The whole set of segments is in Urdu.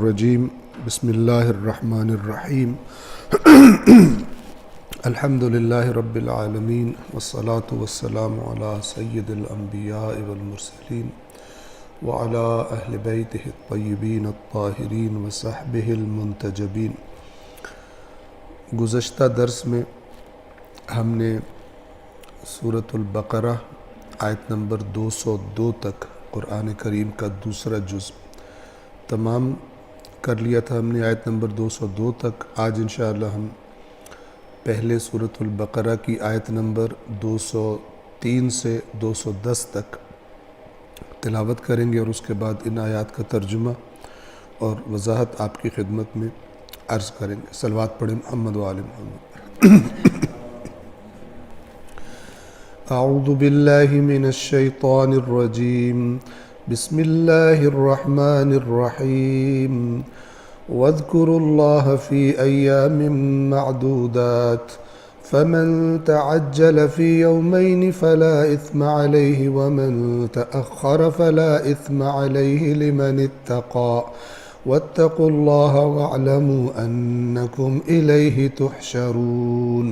الرجیم بسم اللہ الرحمن الرحیم الحمد للہ رب العالمین والصلاة والسلام علی سید الانبیاء والمرسلین وعلی اہل بیتہ الطیبین الطاہرین وصحبہ المنتجبین۔ گزشتہ درس میں ہم نے سورۃ البقرہ آیت نمبر 202 تک قرآن کریم کا دوسرا جزء تمام کر لیا تھا ہم نے آیت نمبر 202 تک۔ آج انشاءاللہ ہم پہلے سورۃ البقرہ کی آیت نمبر 203 سے 210 تک تلاوت کریں گے اور اس کے بعد ان آیات کا ترجمہ اور وضاحت آپ کی خدمت میں عرض کریں گے۔ صلوات پڑھیں محمد و آل محمد۔ اعوذ باللہ من الشیطان الرجیم، بسم اللہ الرحمن الرحیم۔ واذکروا اللہ فی ایام معدودات فمن تعجل فی یومین فلا اثم علیہ ومن تأخر فلا اثم علیہ لمن اتقى واتقوا اللہ واعلموا انکم الیہ تحشرون۔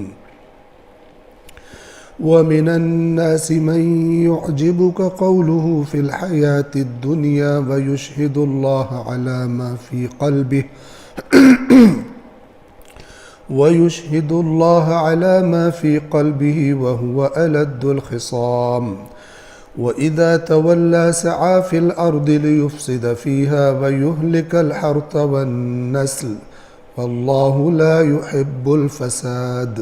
ومن الناس من يعجبك قوله في الحياة الدنيا ويشهد الله على ما في قلبه وهو ألد الخصام وإذا تولى سعى في الأرض ليفسد فيها ويهلك الحرث والنسل والله لا يحب الفساد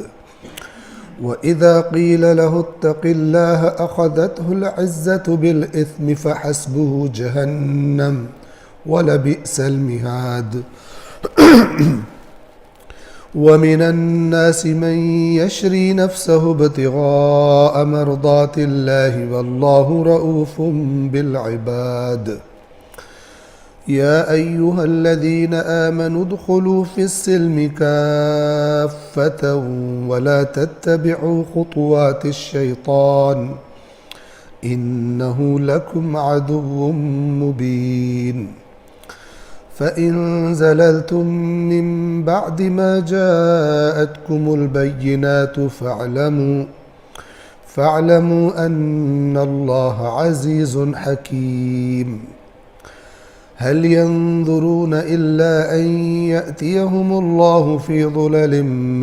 وَإِذَا قِيلَ لَهُ اتَّقِ اللَّهَ أَخَذَتْهُ الْعِزَّةُ بِالْإِثْمِ فَحَسْبُهُ جَهَنَّمُ وَلَبِئْسَ الْمِهَادُ۔ وَمِنَ النَّاسِ مَن يَشْرِي نَفْسَهُ ابْتِغَاءَ مَرْضَاتِ اللَّهِ وَاللَّهُ رَءُوفٌ بِالْعِبَادِ۔ يا أيها الذين آمنوا ادخلوا في السلم كافة ولا تتبعوا خطوات الشيطان إنه لكم عدو مبين۔ فإن زللتم من بعد ما جاءتكم البينات فاعلموا أن الله عزيز حكيم۔ هل ينظرون إلا أن يأتيهم الله في ظلل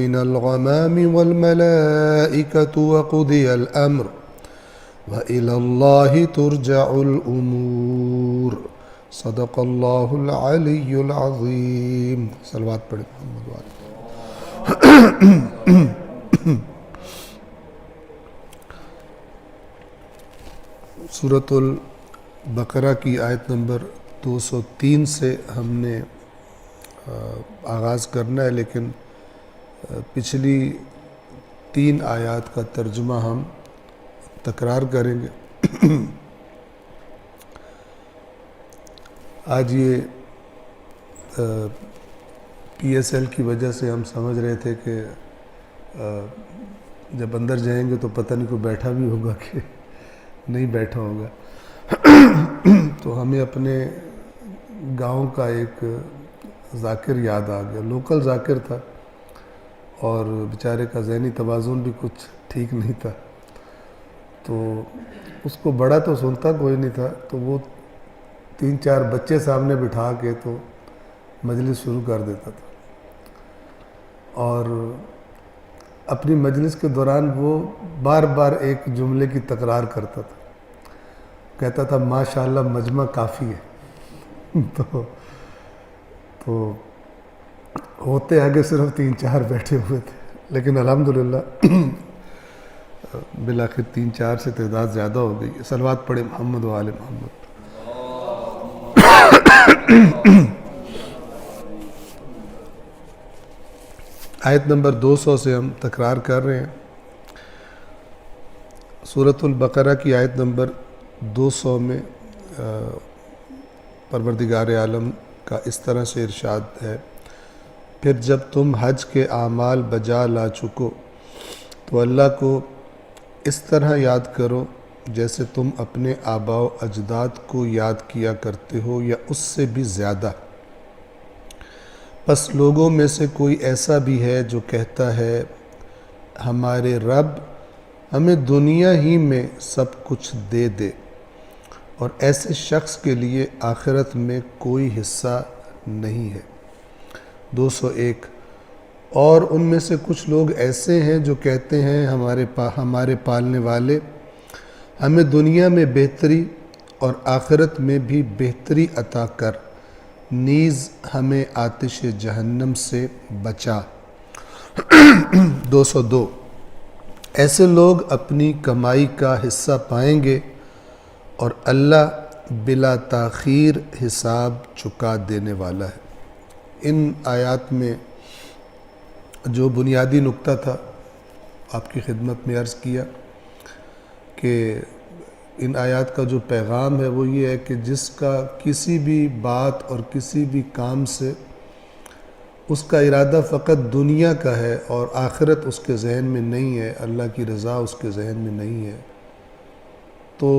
من الغمام والملائكة وقضي الأمر وإلى الله ترجع الأمور۔ صدق الله العلي العظيم۔ صلوات پڑھیں محمد وآل۔ سورۃ البقرہ کی آیت نمبر 203 سے ہم نے آغاز کرنا ہے، لیکن پچھلی 3 آیات کا ترجمہ ہم تکرار کریں گے۔ آج یہ پی ایس ایل کی وجہ سے ہم سمجھ رہے تھے کہ جب اندر جائیں گے تو پتہ نہیں کوئی بیٹھا بھی ہوگا کہ نہیں بیٹھا ہوگا، تو ہمیں اپنے گاؤں کا ایک ذاکر یاد آ گیا، لوکل ذاکر تھا اور بیچارے کا ذہنی توازن بھی کچھ ٹھیک نہیں تھا، تو اس کو بڑا تو سنتا کوئی نہیں تھا، تو وہ 3-4 بچے سامنے بٹھا کے تو مجلس شروع کر دیتا تھا، اور اپنی مجلس کے دوران وہ بار بار ایک جملے کی تکرار کرتا تھا، کہتا تھا ماشاءاللہ مجمع کافی ہے۔ تو ہوتے آگے صرف 3-4 بیٹھے ہوئے تھے، لیکن الحمدللہ بالآخر 3-4 سے تعداد زیادہ ہو گئی۔ صلوات پڑھیں محمد و آل محمد۔ آیت نمبر 200 سے ہم تکرار کر رہے ہیں۔ سورۃ البقرہ کی آیت نمبر 200 میں پروردگار عالم کا اس طرح سے ارشاد ہے، پھر جب تم حج کے اعمال بجا لا چکو تو اللہ کو اس طرح یاد کرو جیسے تم اپنے آباء و اجداد کو یاد کیا کرتے ہو یا اس سے بھی زیادہ۔ پس لوگوں میں سے کوئی ایسا بھی ہے جو کہتا ہے ہمارے رب ہمیں دنیا ہی میں سب کچھ دے دے، اور ایسے شخص کے لیے آخرت میں کوئی حصہ نہیں ہے۔ 201 اور ان میں سے کچھ لوگ ایسے ہیں جو کہتے ہیں ہمارے پالنے والے ہمیں دنیا میں بہتری اور آخرت میں بھی بہتری عطا کر، نیز ہمیں آتش جہنم سے بچا۔ 202 ایسے لوگ اپنی کمائی کا حصہ پائیں گے اور اللہ بلا تاخیر حساب چکا دینے والا ہے۔ ان آیات میں جو بنیادی نقطہ تھا آپ کی خدمت میں عرض کیا کہ ان آیات کا جو پیغام ہے وہ یہ ہے کہ جس کا کسی بھی بات اور کسی بھی کام سے اس کا ارادہ فقط دنیا کا ہے اور آخرت اس کے ذہن میں نہیں ہے، اللہ کی رضا اس کے ذہن میں نہیں ہے، تو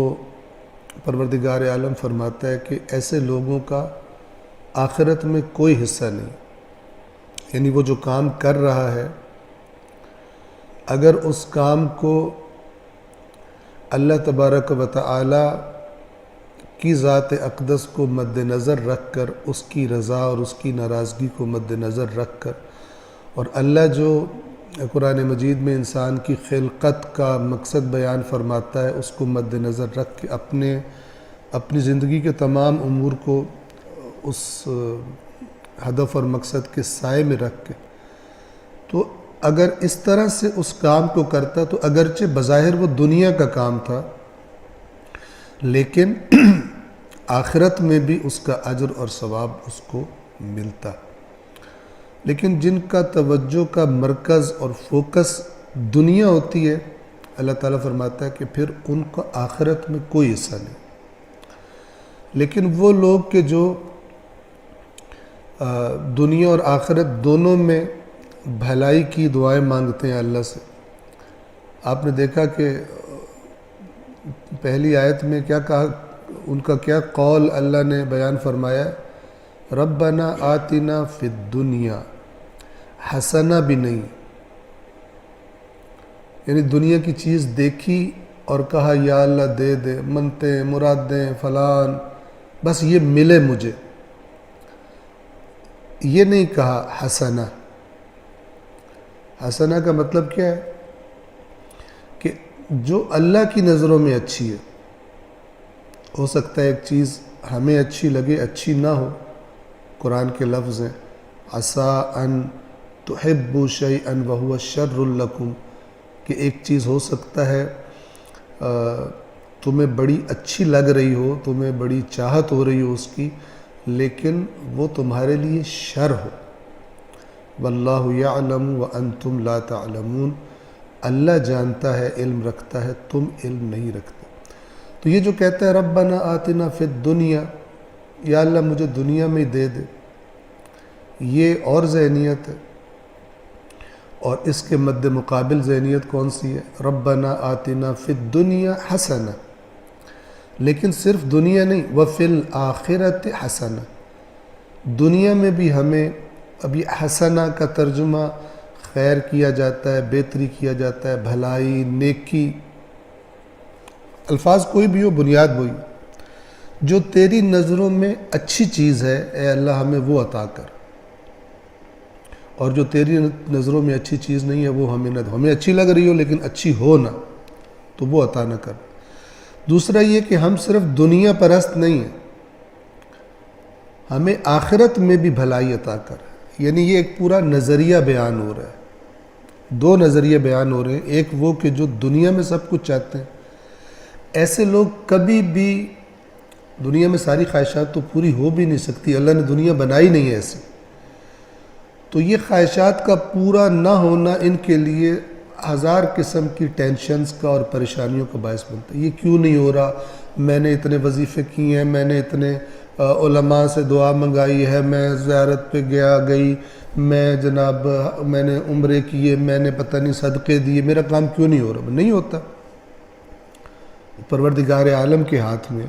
پروردگار عالم فرماتا ہے کہ ایسے لوگوں کا آخرت میں کوئی حصہ نہیں۔ یعنی وہ جو کام کر رہا ہے، اگر اس کام کو اللہ تبارک و تعالی کی ذات اقدس کو مد نظر رکھ کر، اس کی رضا اور اس کی ناراضگی کو مد نظر رکھ کر، اور اللہ جو قرآن مجید میں انسان کی خلقت کا مقصد بیان فرماتا ہے اس کو مد نظر رکھ کے اپنی زندگی کے تمام امور کو اس ہدف اور مقصد کے سائے میں رکھ کے، تو اگر اس طرح سے اس کام کو کرتا تو اگرچہ بظاہر وہ دنیا کا کام تھا لیکن آخرت میں بھی اس کا اجر اور ثواب اس کو ملتا۔ لیکن جن کا توجہ کا مرکز اور فوکس دنیا ہوتی ہے، اللہ تعالیٰ فرماتا ہے کہ پھر ان کا آخرت میں کوئی حصہ نہیں۔ لیکن وہ لوگ کہ جو دنیا اور آخرت دونوں میں بھلائی کی دعائیں مانگتے ہیں اللہ سے، آپ نے دیکھا کہ پہلی آیت میں کیا کہا، ان کا کیا قول اللہ نے بیان فرمایا، ربنا آتنا فی الدنیا حسنہ بھی نہیں، یعنی دنیا کی چیز دیکھی اور کہا یا اللہ دے دے، منتیں مرادیں فلان، بس یہ ملے مجھے، یہ نہیں کہا حسنہ۔ حسنہ کا مطلب کیا ہے کہ جو اللہ کی نظروں میں اچھی ہے، ہو سکتا ہے ایک چیز ہمیں اچھی لگے اچھی نہ ہو، قرآن کے لفظ ہیں عسیٰ ان تحبوا شیئا وہو شر لکم، کہ ایک چیز ہو سکتا ہے تمہیں بڑی اچھی لگ رہی ہو، تمہیں بڑی چاہت ہو رہی ہو اس کی، لیکن وہ تمہارے لیے شر ہو۔ واللہ یعلم وانتم لا تعلمون، اللہ جانتا ہے، علم رکھتا ہے، تم علم نہیں رکھتے۔ تو یہ جو کہتا ہے ربنا آتنا فی الدنیا، یا اللہ مجھے دنیا میں دے دے، یہ اور ذہنیت ہے، اور اس کے مد مقابل ذہنیت کون سی ہے، ربنا آتنا فی الدنیا حسنہ، لیکن صرف دنیا نہیں، وفی الآخرۃ حسنہ، دنیا میں بھی ہمیں، اب یہ حسنہ کا ترجمہ خیر کیا جاتا ہے، بہتری کیا جاتا ہے، بھلائی، نیکی، الفاظ کوئی بھی ہو، بنیاد وہی، جو تیری نظروں میں اچھی چیز ہے اے اللہ ہمیں وہ عطا کر، اور جو تیری نظروں میں اچھی چیز نہیں ہے وہ ہمیں نہ دو، ہمیں اچھی لگ رہی ہو لیکن اچھی ہو نہ، تو وہ عطا نہ کر۔ دوسرا یہ کہ ہم صرف دنیا پرست نہیں ہیں، ہمیں آخرت میں بھی بھلائی عطا کر، یعنی یہ ایک پورا نظریہ بیان ہو رہا ہے، دو نظریے بیان ہو رہے ہیں، ایک وہ کہ جو دنیا میں سب کچھ چاہتے ہیں، ایسے لوگ کبھی بھی، دنیا میں ساری خواہشات تو پوری ہو بھی نہیں سکتی، اللہ نے دنیا بنائی نہیں ہے ایسی، تو یہ خواہشات کا پورا نہ ہونا ان کے لیے ہزار قسم کی ٹینشنز کا اور پریشانیوں کا باعث بنتا ہے۔ یہ کیوں نہیں ہو رہا، میں نے اتنے وظیفے کیے ہیں، میں نے اتنے علماء سے دعا منگائی ہے، میں زیارت پہ گئی، میں جناب میں نے عمرے کیے، میں نے پتہ نہیں صدقے دیے، میرا کام کیوں نہیں ہو رہا؟ نہیں ہوتا، پروردگار عالم کے ہاتھ میں۔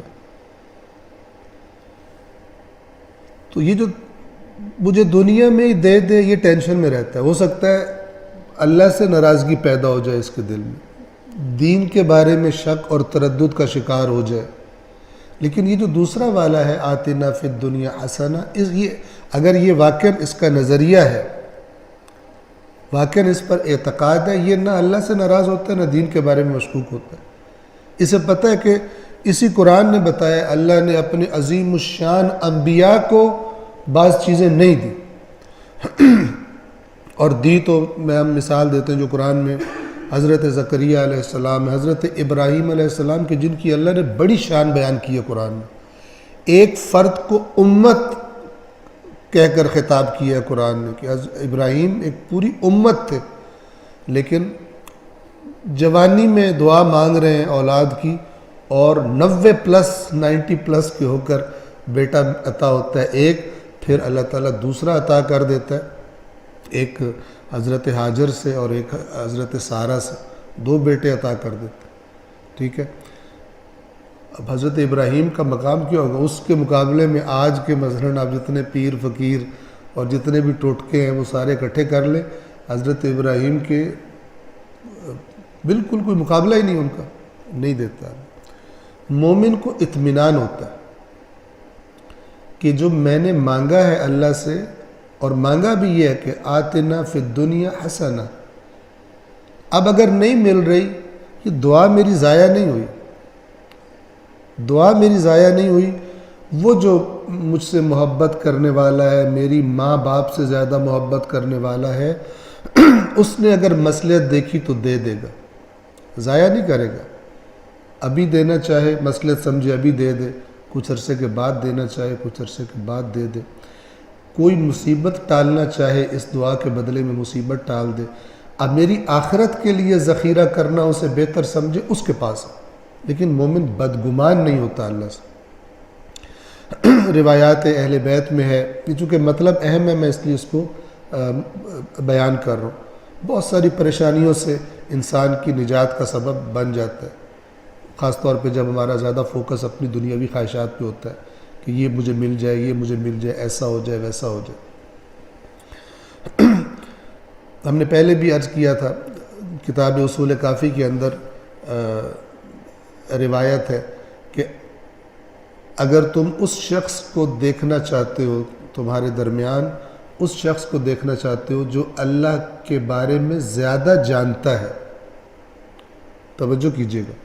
تو یہ جو مجھے دنیا میں ہی دے دے یہ ٹینشن میں رہتا ہے. ہو سکتا ہے اللہ سے ناراضگی پیدا ہو جائے اس کے دل میں، دین کے بارے میں شک اور تردد کا شکار ہو جائے. لیکن یہ جو دوسرا والا ہے آتنا فی الدنیا حسنہ، اگر یہ واقعاً اس کا نظریہ ہے، واقعاً اس پر اعتقاد ہے، یہ نہ اللہ سے ناراض ہوتا ہے نہ دین کے بارے میں مشکوک ہوتا ہے. اسے پتہ ہے کہ اسی قرآن نے بتایا اللہ نے اپنے عظیم الشان انبیاء کو بعض چیزیں نہیں دی، اور دی تو میں ہم مثال دیتے ہیں جو قرآن میں حضرت زکریا علیہ السلام، حضرت ابراہیم علیہ السلام کی جن کی اللہ نے بڑی شان بیان کی ہے قرآن میں. ایک فرد کو امت کہہ کر خطاب کیا ہے قرآن نے کہ ابراہیم ایک پوری امت تھے، لیکن جوانی میں دعا مانگ رہے ہیں اولاد کی، اور 90+ کے ہو کر بیٹا عطا ہوتا ہے ایک، پھر اللہ تعالیٰ دوسرا عطا کر دیتا ہے، ایک حضرت حاجر سے اور ایک حضرت سارہ سے، 2 بیٹے عطا کر دیتے. ٹھیک ہے، اب حضرت ابراہیم کا مقام کیا ہوگا اس کے مقابلے میں؟ آج کے مثلاً آپ جتنے پیر فقیر اور جتنے بھی ٹوٹکے ہیں وہ سارے اکٹھے کر لیں، حضرت ابراہیم کے بالکل کوئی مقابلہ ہی نہیں ان کا، نہیں دیتا. مومن کو اطمینان ہوتا ہے کہ جو میں نے مانگا ہے اللہ سے، اور مانگا بھی یہ ہے کہ آتنا فی الدنیا حسنہ، اب اگر نہیں مل رہی، یہ دعا میری ضائع نہیں ہوئی، دعا میری ضائع نہیں ہوئی. وہ جو مجھ سے محبت کرنے والا ہے، میری ماں باپ سے زیادہ محبت کرنے والا ہے، اس نے اگر مصلحت دیکھی تو دے دے گا، ضائع نہیں کرے گا. ابھی دینا چاہے مصلحت سمجھے ابھی دے دے، کچھ عرصے کے بعد دینا چاہے کچھ عرصے کے بعد دے دے. کوئی مصیبت ٹالنا چاہے اس دعا کے بدلے میں مصیبت ٹال دے. اب میری آخرت کے لیے ذخیرہ کرنا اسے بہتر سمجھے اس کے پاس ہے. لیکن مومن بدگمان نہیں ہوتا اللہ سے. روایات اہل بیت میں ہے، یہ چونکہ مطلب اہم ہے میں اس لیے اس کو بیان کر رہا ہوں. بہت ساری پریشانیوں سے انسان کی نجات کا سبب بن جاتا ہے، خاص طور پہ جب ہمارا زیادہ فوکس اپنی دنیاوی خواہشات پہ ہوتا ہے کہ یہ مجھے مل جائے، یہ مجھے مل جائے، ایسا ہو جائے، ویسا ہو جائے. ہم نے پہلے بھی عرض کیا تھا، کتاب اصول کافی کے اندر روایت ہے کہ اگر تم اس شخص کو دیکھنا چاہتے ہو، تمہارے درمیان اس شخص کو دیکھنا چاہتے ہو جو اللہ کے بارے میں زیادہ جانتا ہے، توجہ کیجیے گا،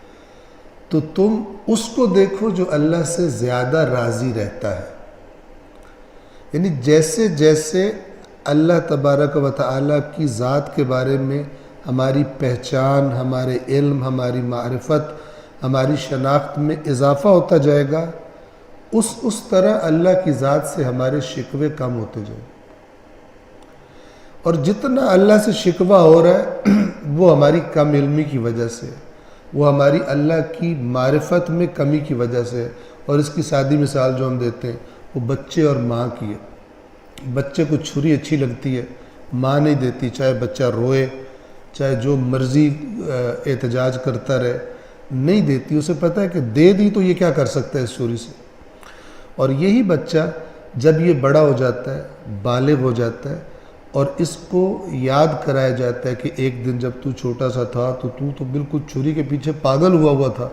تو تم اس کو دیکھو جو اللہ سے زیادہ راضی رہتا ہے. یعنی جیسے جیسے اللہ تبارک و تعالیٰ کی ذات کے بارے میں ہماری پہچان، ہمارے علم، ہماری معرفت، ہماری شناخت میں اضافہ ہوتا جائے گا، اس طرح اللہ کی ذات سے ہمارے شکوے کم ہوتے جائیں. اور جتنا اللہ سے شکوہ ہو رہا ہے وہ ہماری کم علمی کی وجہ سے، وہ ہماری اللہ کی معرفت میں کمی کی وجہ سے. اور اس کی سادی مثال جو ہم دیتے ہیں وہ بچے اور ماں کی ہے. بچے کو چھری اچھی لگتی ہے، ماں نہیں دیتی، چاہے بچہ روئے، چاہے جو مرضی احتجاج کرتا رہے، نہیں دیتی. اسے پتہ ہے کہ دے دی تو یہ کیا کر سکتا ہے اس چھری سے. اور یہی بچہ جب یہ بڑا ہو جاتا ہے، بالغ ہو جاتا ہے، اور اس کو یاد کرایا جاتا ہے کہ ایک دن جب تو چھوٹا سا تھا تو بالکل چھری کے پیچھے پاگل ہوا تھا،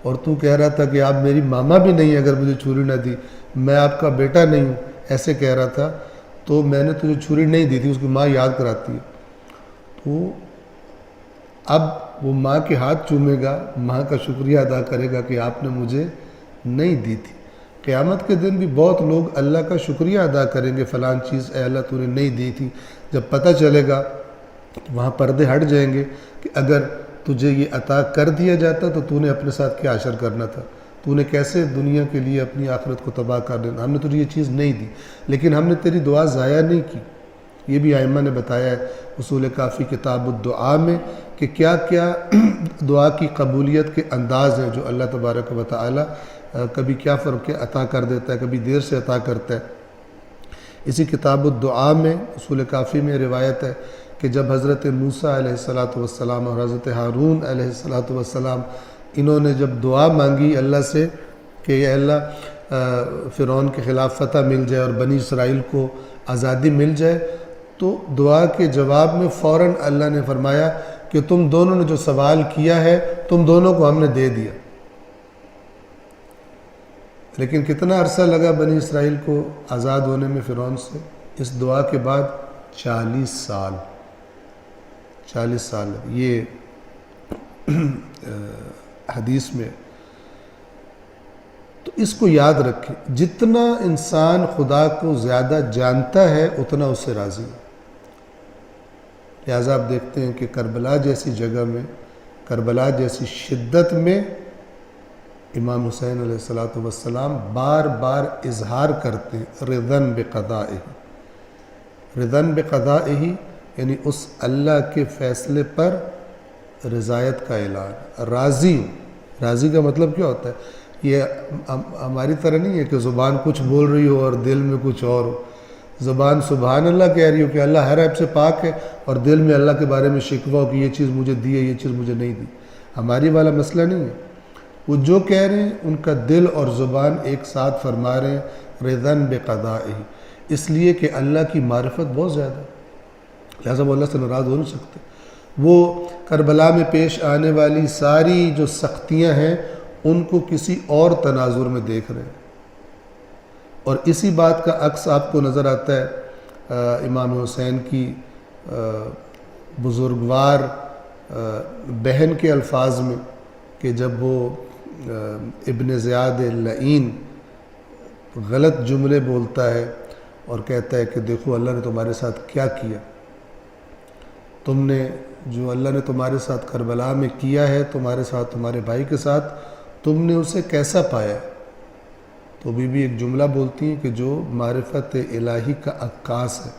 اور تو کہہ رہا تھا کہ آپ میری ماما بھی نہیں اگر مجھے چھری نہ دی، میں آپ کا بیٹا نہیں ہوں، ایسے کہہ رہا تھا، تو میں نے تجھے چھری نہیں دی تھی. اس کی ماں یاد کراتی ہے. تو اب وہ ماں کے ہاتھ چومے گا، ماں کا شکریہ ادا کرے گا کہ آپ نے مجھے نہیں دی تھی. قیامت کے دن بھی بہت لوگ اللہ کا شکریہ ادا کریں گے، فلان چیز اے اللہ تو نے نہیں دی تھی. جب پتہ چلے گا وہاں پردے ہٹ جائیں گے کہ اگر تجھے یہ عطا کر دیا جاتا تو نے اپنے ساتھ کیا حشر کرنا تھا، تو نے کیسے دنیا کے لیے اپنی آخرت کو تباہ کر دینا. ہم نے تجھے یہ چیز نہیں دی، لیکن ہم نے تیری دعا ضائع نہیں کی. یہ بھی ائمہ نے بتایا ہے اصول کافی کتاب الدعا میں کہ کیا کیا دعا کی قبولیت کے انداز ہیں جو اللہ تبارک و تعالی کبھی کیا فرق عطا کر دیتا ہے، کبھی دیر سے عطا کرتا ہے. اسی کتاب الدعا میں اصول کافی میں روایت ہے کہ جب حضرت موسیٰ علیہ السلام اور حضرت ہارون علیہ السلام انہوں نے جب دعا مانگی اللہ سے کہ اے اللہ فرعون کے خلاف فتح مل جائے اور بنی اسرائیل کو آزادی مل جائے، تو دعا کے جواب میں فوراً اللہ نے فرمایا کہ تم دونوں نے جو سوال کیا ہے تم دونوں کو ہم نے دے دیا۔ لیکن کتنا عرصہ لگا بنی اسرائیل کو آزاد ہونے میں فرعون سے؟ اس دعا کے بعد 40 سال 40 سال یہ حدیث میں۔ تو اس کو یاد رکھیں، جتنا انسان خدا کو زیادہ جانتا ہے اتنا اس سے راضی ہے۔ لہٰذا آپ دیکھتے ہیں کہ کربلا جیسی جگہ میں، کربلا جیسی شدت میں امام حسین علیہ السلام بار بار اظہار کرتے ہیں رضاً بقضائہ، رضاً بقضائہ یعنی اس اللہ کے فیصلے پر رضایت کا اعلان، راضی ہوں۔ راضی کا مطلب کیا ہوتا ہے؟ یہ ہماری طرح نہیں ہے کہ زبان کچھ بول رہی ہو اور دل میں کچھ اور ہو۔ زبان سبحان اللہ کہہ رہی ہو کہ اللہ ہر عیب سے پاک ہے، اور دل میں اللہ کے بارے میں شکوہ ہو کہ یہ چیز مجھے دی ہے، یہ چیز مجھے نہیں دی۔ ہماری والا مسئلہ نہیں ہے۔ وہ جو کہہ رہے ہیں ان کا دل اور زبان ایک ساتھ فرما رہے ہیں رضاً بقضائہ، اس لیے کہ اللہ کی معرفت بہت زیادہ ہے، لہٰذا وہ اللہ سے ناراض ہو نہیں سکتے۔ وہ کربلا میں پیش آنے والی ساری جو سختیاں ہیں ان کو کسی اور تناظر میں دیکھ رہے ہیں، اور اسی بات کا عکس آپ کو نظر آتا ہے امام حسین کی بزرگوار بہن کے الفاظ میں، کہ جب وہ ابن زیاد اللعین غلط جملے بولتا ہے اور کہتا ہے کہ دیکھو اللہ نے تمہارے ساتھ کیا کیا، تم نے جو اللہ نے تمہارے ساتھ کربلا میں کیا ہے، تمہارے ساتھ تمہارے بھائی کے ساتھ، تم نے اسے کیسا پایا؟ تو بی بی ایک جملہ بولتی ہیں کہ جو معرفت الہی کا عکاس ہے،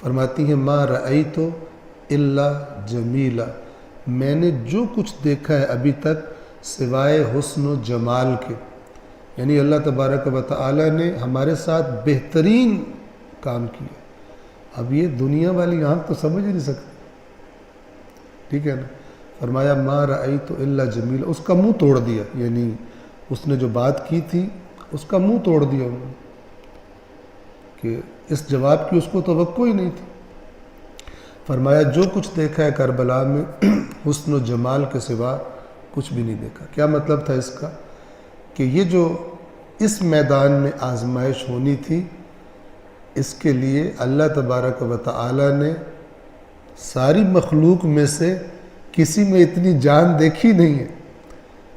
فرماتی ہیں ما رأیت الا جمیلا، میں نے جو کچھ دیکھا ہے ابھی تک سوائے حسن و جمال کے، یعنی اللہ تبارک و تعالی نے ہمارے ساتھ بہترین کام کیا۔ اب یہ دنیا والی آنکھ تو سمجھ ہی نہیں سکتی، ٹھیک ہے نا؟ فرمایا ما رأیت الا جمیلا، اس کا منہ توڑ دیا، یعنی اس نے جو بات کی تھی اس کا منہ توڑ دیا انہوں نے، کہ اس جواب کی اس کو توقع ہی نہیں تھی۔ فرمایا جو کچھ دیکھا ہے کربلا میں حسن و جمال کے سوا کچھ بھی نہیں دیکھا۔ کیا مطلب تھا اس کا؟ کہ یہ جو اس میدان میں آزمائش ہونی تھی، اس کے لیے اللہ تبارک و تعالی نے ساری مخلوق میں سے کسی میں اتنی جان دیکھی نہیں ہے،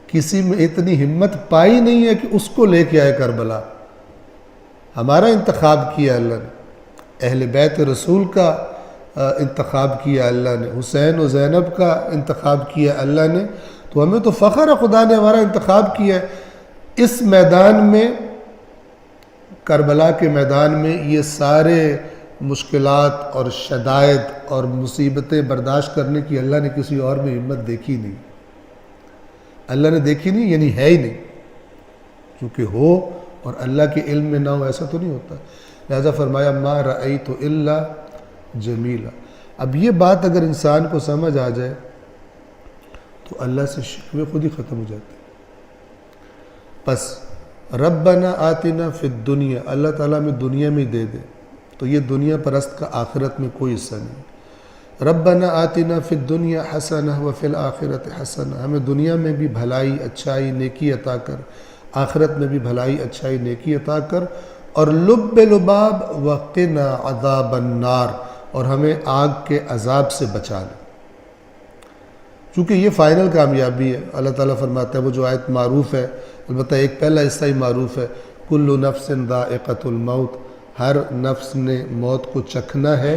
کسی میں اتنی ہمت پائی نہیں ہے کہ اس کو لے کے آئے کربلا۔ ہمارا انتخاب کیا اللہ نے، اہل بیت رسول کا انتخاب کیا اللہ نے، حسین و زینب کا انتخاب کیا اللہ نے، تو ہمیں تو فخر ہے خدا نے ہمارا انتخاب کیا ہے۔ اس میدان میں، کربلا کے میدان میں، یہ سارے مشکلات اور شدائد اور مصیبتیں برداشت کرنے کی اللہ نے کسی اور میں ہمت دیکھی نہیں، اللہ نے دیکھی نہیں، یعنی ہے ہی نہیں، کیونکہ ہو اور اللہ کے علم میں نہ ہو ایسا تو نہیں ہوتا۔ لہذا فرمایا ما رأیت الا جمیلا۔ اب یہ بات اگر انسان کو سمجھ آ جائے تو اللہ سے شکوے خود ہی ختم ہو جاتے ہیں۔ پس ربنا آتنا فی الدنیا، اللہ تعالیٰ میں دنیا میں دے دے، تو یہ دنیا پرست کا آخرت میں کوئی حصہ نہیں۔ ربنا آتنا فی الدنیا حسنہ وفی الآخرۃ حسنہ، ہمیں دنیا میں بھی بھلائی، اچھائی، نیکی عطا کر، آخرت میں بھی بھلائی، اچھائی، نیکی عطا کر، اور لب لباب وقنا عذاب النار، اور ہمیں آگ کے عذاب سے بچا لے، چونکہ یہ فائنل کامیابی ہے۔ اللہ تعالیٰ فرماتا ہے، وہ جو آیت معروف ہے، البتہ ایک پہلا حصہ ہی معروف ہے، کل نفس ذائقۃ الموت، ہر نفس نے موت کو چکھنا ہے،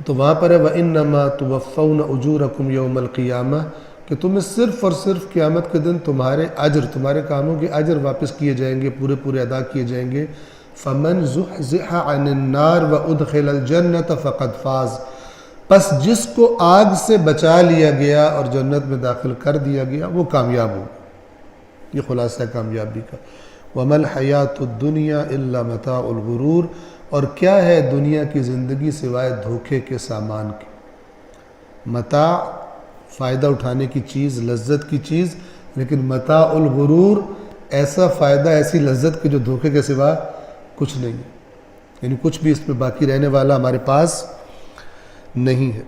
تو وہاں پر ہے وَإِنَّمَا تُوَفَّوْنَ أُجُورَكُمْ يَوْمَ الْقِيَامَةِ، کہ تمہیں صرف اور صرف قیامت کے دن تمہارے اجر، تمہارے کاموں کے اجر واپس کیے جائیں گے، پورے پورے ادا کیے جائیں گے۔ فَمَنْ زُحْزِحَ عَنِ النَّارِ وَأُدْخِلَ الْجَنَّةَ فَقَدْ فَازَ، پس جس کو آگ سے بچا لیا گیا اور جنت میں داخل کر دیا گیا وہ کامیاب ہو، یہ خلاصہ کامیابی کا۔ وَمَا الْحَيَاةُ الدُّنْيَا إِلَّا مَتَاعُ الْغُرُورِ، اور کیا ہے دنیا کی زندگی سوائے دھوکے کے سامان کے۔ متاع فائدہ اٹھانے کی چیز، لذت کی چیز، لیکن متاع الغرور ایسا فائدہ ایسی لذت کہ جو دھوکے کے سوا کچھ نہیں ہے، یعنی کچھ بھی اس میں باقی رہنے والا ہمارے پاس نہیں ہے۔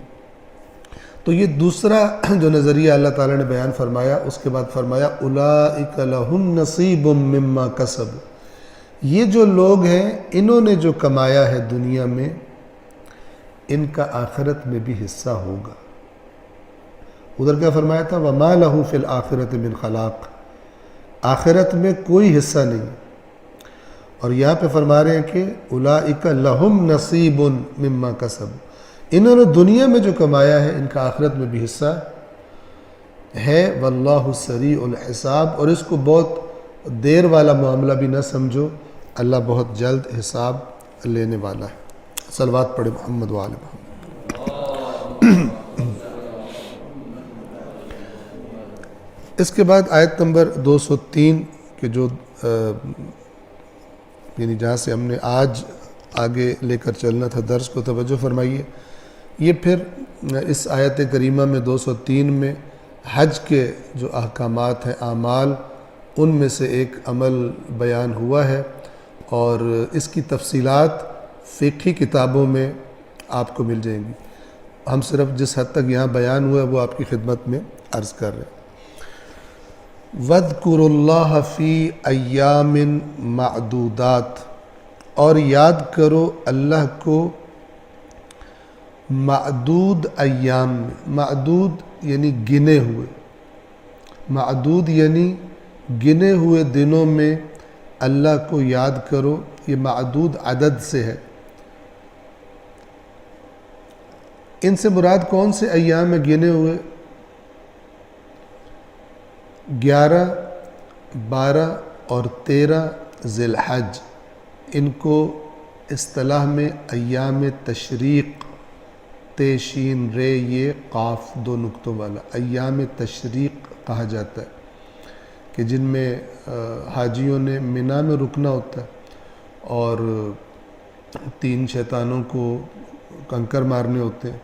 تو یہ دوسرا جو نظریہ اللہ تعالیٰ نے بیان فرمایا، اس کے بعد فرمایا اولئک لہم نصیب مما کسبوا، یہ جو لوگ ہیں انہوں نے جو کمایا ہے دنیا میں، ان کا آخرت میں بھی حصہ ہوگا۔ ادھر کیا فرمایا تھا؟ وما لہ فی الآخرۃ من خلاق، آخرت میں کوئی حصہ نہیں، اور یہاں پہ فرما رہے ہیں کہ اولئک لہم نصیب مما کسبوا، انہوں نے دنیا میں جو کمایا ہے ان کا آخرت میں بھی حصہ ہے۔ واللہ سریع الحساب، اور اس کو بہت دیر والا معاملہ بھی نہ سمجھو، اللہ بہت جلد حساب لینے والا ہے۔ صلوات پڑھے محمد وآل محمد۔ اس کے بعد آیت نمبر 203 کے جو یعنی جہاں سے ہم نے آج آگے لے کر چلنا تھا درس کو، توجہ فرمائیے۔ یہ پھر اس آیت کریمہ میں 203 میں حج کے جو احکامات ہیں، اعمال، ان میں سے ایک عمل بیان ہوا ہے، اور اس کی تفصیلات فقہی کتابوں میں آپ کو مل جائیں گی۔ ہم صرف جس حد تک یہاں بیان ہوا ہے وہ آپ کی خدمت میں عرض کر رہے ہیں۔ وَاذْكُرُوا اللَّهَ فِي أَيَّامٍ مَعْدُودَاتٍ، اور یاد کرو اللہ کو معدود ایام میں۔ معدود یعنی گنے ہوئے، معدود یعنی گنے ہوئے دنوں میں اللہ کو یاد کرو۔ یہ معدود عدد سے ہے۔ ان سے مراد کون سے ایام میں گنے ہوئے؟ 11، 12 اور 13 ذی الحج، ان کو اصطلاح میں ایام تشریق، تے شین رے یہ قاف دو نقطوں والا، ایام تشریق کہا جاتا ہے، کہ جن میں حاجیوں نے منا میں رکنا ہوتا ہے اور 3 شیطانوں کو کنکر مارنے ہوتے ہیں۔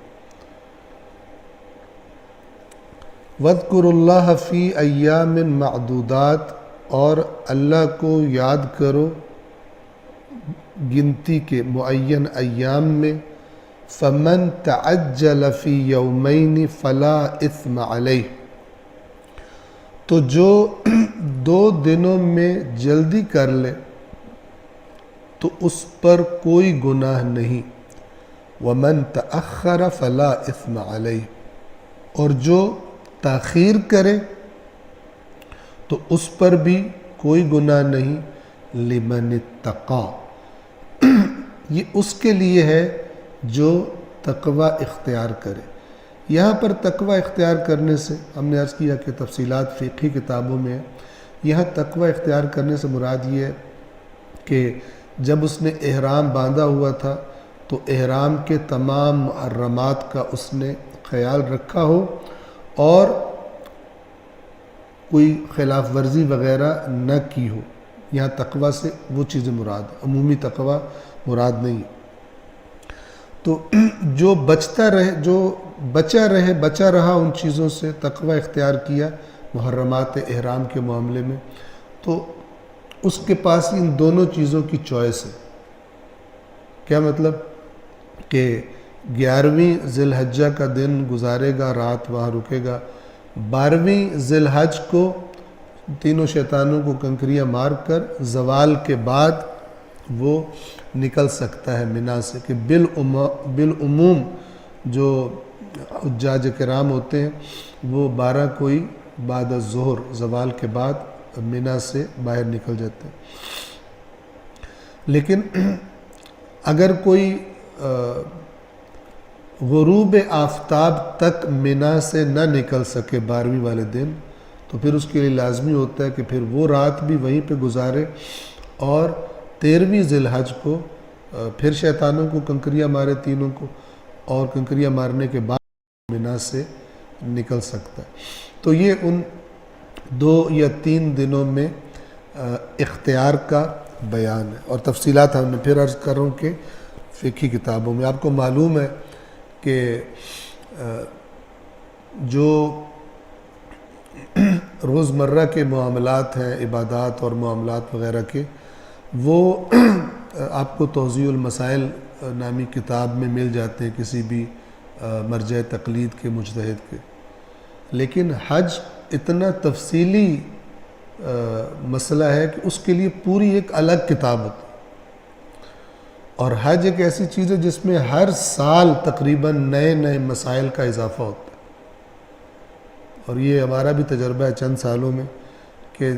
وَاذْكُرُوا اللَّهَ فِي أَيَّامٍ مَعْدُودَاتٍ، اور اللہ کو یاد کرو گنتی کے معین ایام میں۔ فَمَن تَعَجَّلَ فِي يَوْمَيْنِ فَلَا إِثْمَ عَلَيْهِ، تو جو 2 دنوں میں جلدی کر لے تو اس پر کوئی گناہ نہیں۔ وَمَن تَأَخَّرَ فَلَا إِثْمَ عَلَيْهِ، اور جو تاخیر کرے تو اس پر بھی کوئی گناہ نہیں۔ لِمَنِ اتَّقَى، یہ اس کے لیے ہے جو تقوی اختیار کرے۔ یہاں پر تقوی اختیار کرنے سے ہم نے عرض کیا کہ تفصیلات فقہی کتابوں میں ہے۔ یہاں تقوی اختیار کرنے سے مراد یہ ہے کہ جب اس نے احرام باندھا ہوا تھا تو احرام کے تمام محرمات کا اس نے خیال رکھا ہو، اور کوئی خلاف ورزی وغیرہ نہ کی ہو۔ یہاں تقوی سے وہ چیزیں مراد، عمومی تقوی مراد نہیں۔ تو جو بچا رہا ان چیزوں سے، تقوی اختیار کیا محرمات احرام کے معاملے میں، تو اس کے پاس ان دونوں چیزوں کی چوائس ہے۔ کیا مطلب؟ کہ 11ویں ذی الحجہ کا دن گزارے گا، رات وہاں رکے گا، 12ویں ذی الحج کو تینوں شیطانوں کو کنکریاں مار کر زوال کے بعد وہ نکل سکتا ہے منا سے، کہ بالعموم جو حجاج کرام ہوتے ہیں وہ 12 کوئی بعد الظہر، زوال کے بعد منا سے باہر نکل جاتے ہیں۔ لیکن اگر کوئی غروب آفتاب تک منا سے نہ نکل سکے 12ویں والے دن، تو پھر اس کے لیے لازمی ہوتا ہے کہ پھر وہ رات بھی وہیں پہ گزارے، اور 13ویں ذی الحج کو پھر شیطانوں کو کنکریاں مارے تینوں کو، اور کنکریاں مارنے کے بعد منا سے نکل سکتا ہے۔ تو یہ ان 2 یا 3 دنوں میں اختیار کا بیان ہے، اور تفصیلات ہم نے پھر عرض کر رہا ہوں کہ فقہی کتابوں میں آپ کو معلوم ہے کہ جو روزمرہ کے معاملات ہیں، عبادات اور معاملات وغیرہ کے، وہ آپ کو توضیح المسائل نامی کتاب میں مل جاتے ہیں کسی بھی مرجع تقلید کے مجتہد کے، لیکن حج اتنا تفصیلی مسئلہ ہے کہ اس کے لیے پوری ایک الگ کتاب ہوتی ہے، اور حج ایک ایسی چیز ہے جس میں ہر سال تقریباً نئے نئے مسائل کا اضافہ ہوتا ہے، اور یہ ہمارا بھی تجربہ ہے چند سالوں میں کہ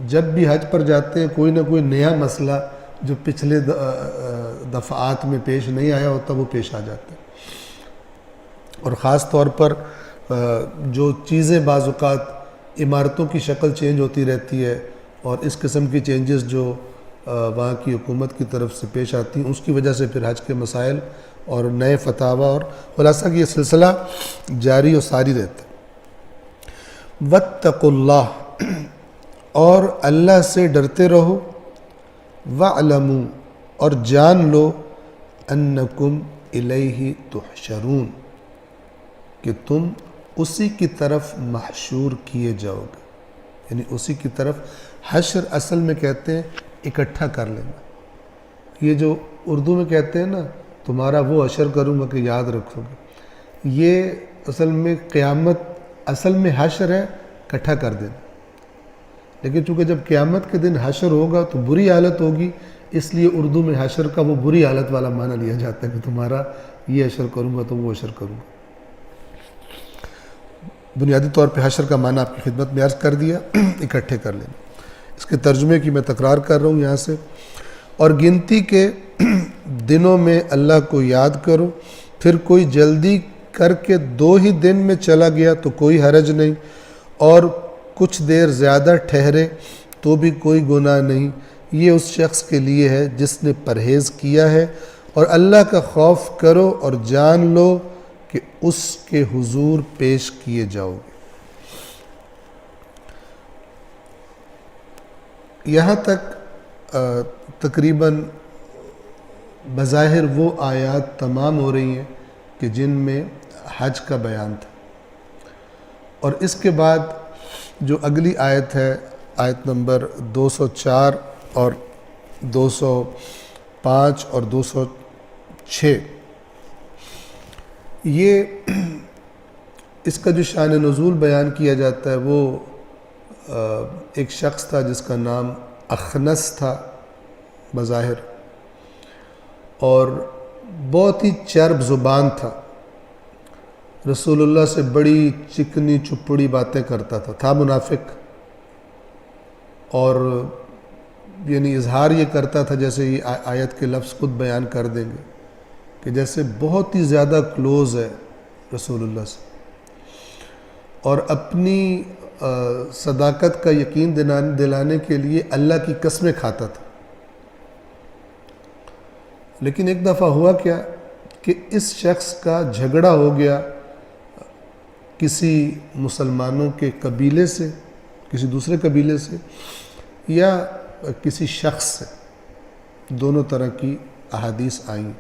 جب بھی حج پر جاتے ہیں کوئی نہ کوئی نیا مسئلہ جو پچھلے دفعات میں پیش نہیں آیا ہوتا وہ پیش آ جاتا ہے، اور خاص طور پر جو چیزیں بعض اوقات عمارتوں کی شکل چینج ہوتی رہتی ہے، اور اس قسم کی چینجز جو وہاں کی حکومت کی طرف سے پیش آتی ہیں، اس کی وجہ سے پھر حج کے مسائل اور نئے فتاویٰ اور خلاصہ کہ یہ سلسلہ جاری و ساری رہتا ہے۔ واتقوا اللہ، اور اللہ سے ڈرتے رہو، وَاعْلَمُوا، اور جان لو، أَنَّكُمْ إِلَيْهِ تُحْشَرُونَ، کہ تم اسی کی طرف محشور کیے جاؤ گے، یعنی اسی کی طرف۔ حشر اصل میں کہتے ہیں اکٹھا کر لینا، یہ جو اردو میں کہتے ہیں نا تمہارا وہ حشر کروں گا کہ یاد رکھو گے، یہ اصل میں قیامت، اصل میں حشر ہے اکٹھا کر دینا، لیکن چونکہ جب قیامت کے دن حشر ہوگا تو بری حالت ہوگی، اس لیے اردو میں حشر کا وہ بری حالت والا معنی لیا جاتا ہے کہ تمہارا یہ حشر کروں گا تو وہ حشر کروں گا۔ بنیادی طور پہ حشر کا معنی آپ کی خدمت میں عرض کر دیا، اکٹھے کر لینا۔ اس کے ترجمے کی میں تکرار کر رہا ہوں یہاں سے۔ اور گنتی کے دنوں میں اللہ کو یاد کرو، پھر کوئی جلدی کر کے 2 ہی دن میں چلا گیا تو کوئی حرج نہیں، اور کچھ دیر زیادہ ٹھہرے تو بھی کوئی گناہ نہیں، یہ اس شخص کے لیے ہے جس نے پرہیز کیا ہے، اور اللہ کا خوف کرو اور جان لو کہ اس کے حضور پیش کیے جاؤ گے۔ یہاں تک تقریباً بظاہر وہ آیات تمام ہو رہی ہیں کہ جن میں حج کا بیان تھا، اور اس کے بعد جو اگلی آیت ہے، آیت نمبر 204 اور 205 اور 206، یہ اس کا جو شان نزول بیان کیا جاتا ہے وہ ایک شخص تھا جس کا نام اخنس تھا بظاہر، اور بہت ہی چرب زبان تھا، رسول اللہ سے بڑی چکنی چپڑی باتیں کرتا تھا منافق، اور یعنی اظہار یہ کرتا تھا جیسے یہ آیت کے لفظ خود بیان کر دیں گے کہ جیسے بہت ہی زیادہ کلوز ہے رسول اللہ سے، اور اپنی صداقت کا یقین دلانے کے لیے اللہ کی قسمیں کھاتا تھا۔ لیکن ایک دفعہ ہوا کیا کہ اس شخص کا جھگڑا ہو گیا کسی مسلمانوں کے قبیلے سے، کسی دوسرے قبیلے سے، یا کسی شخص سے، دونوں طرح کی احادیث آئیں۔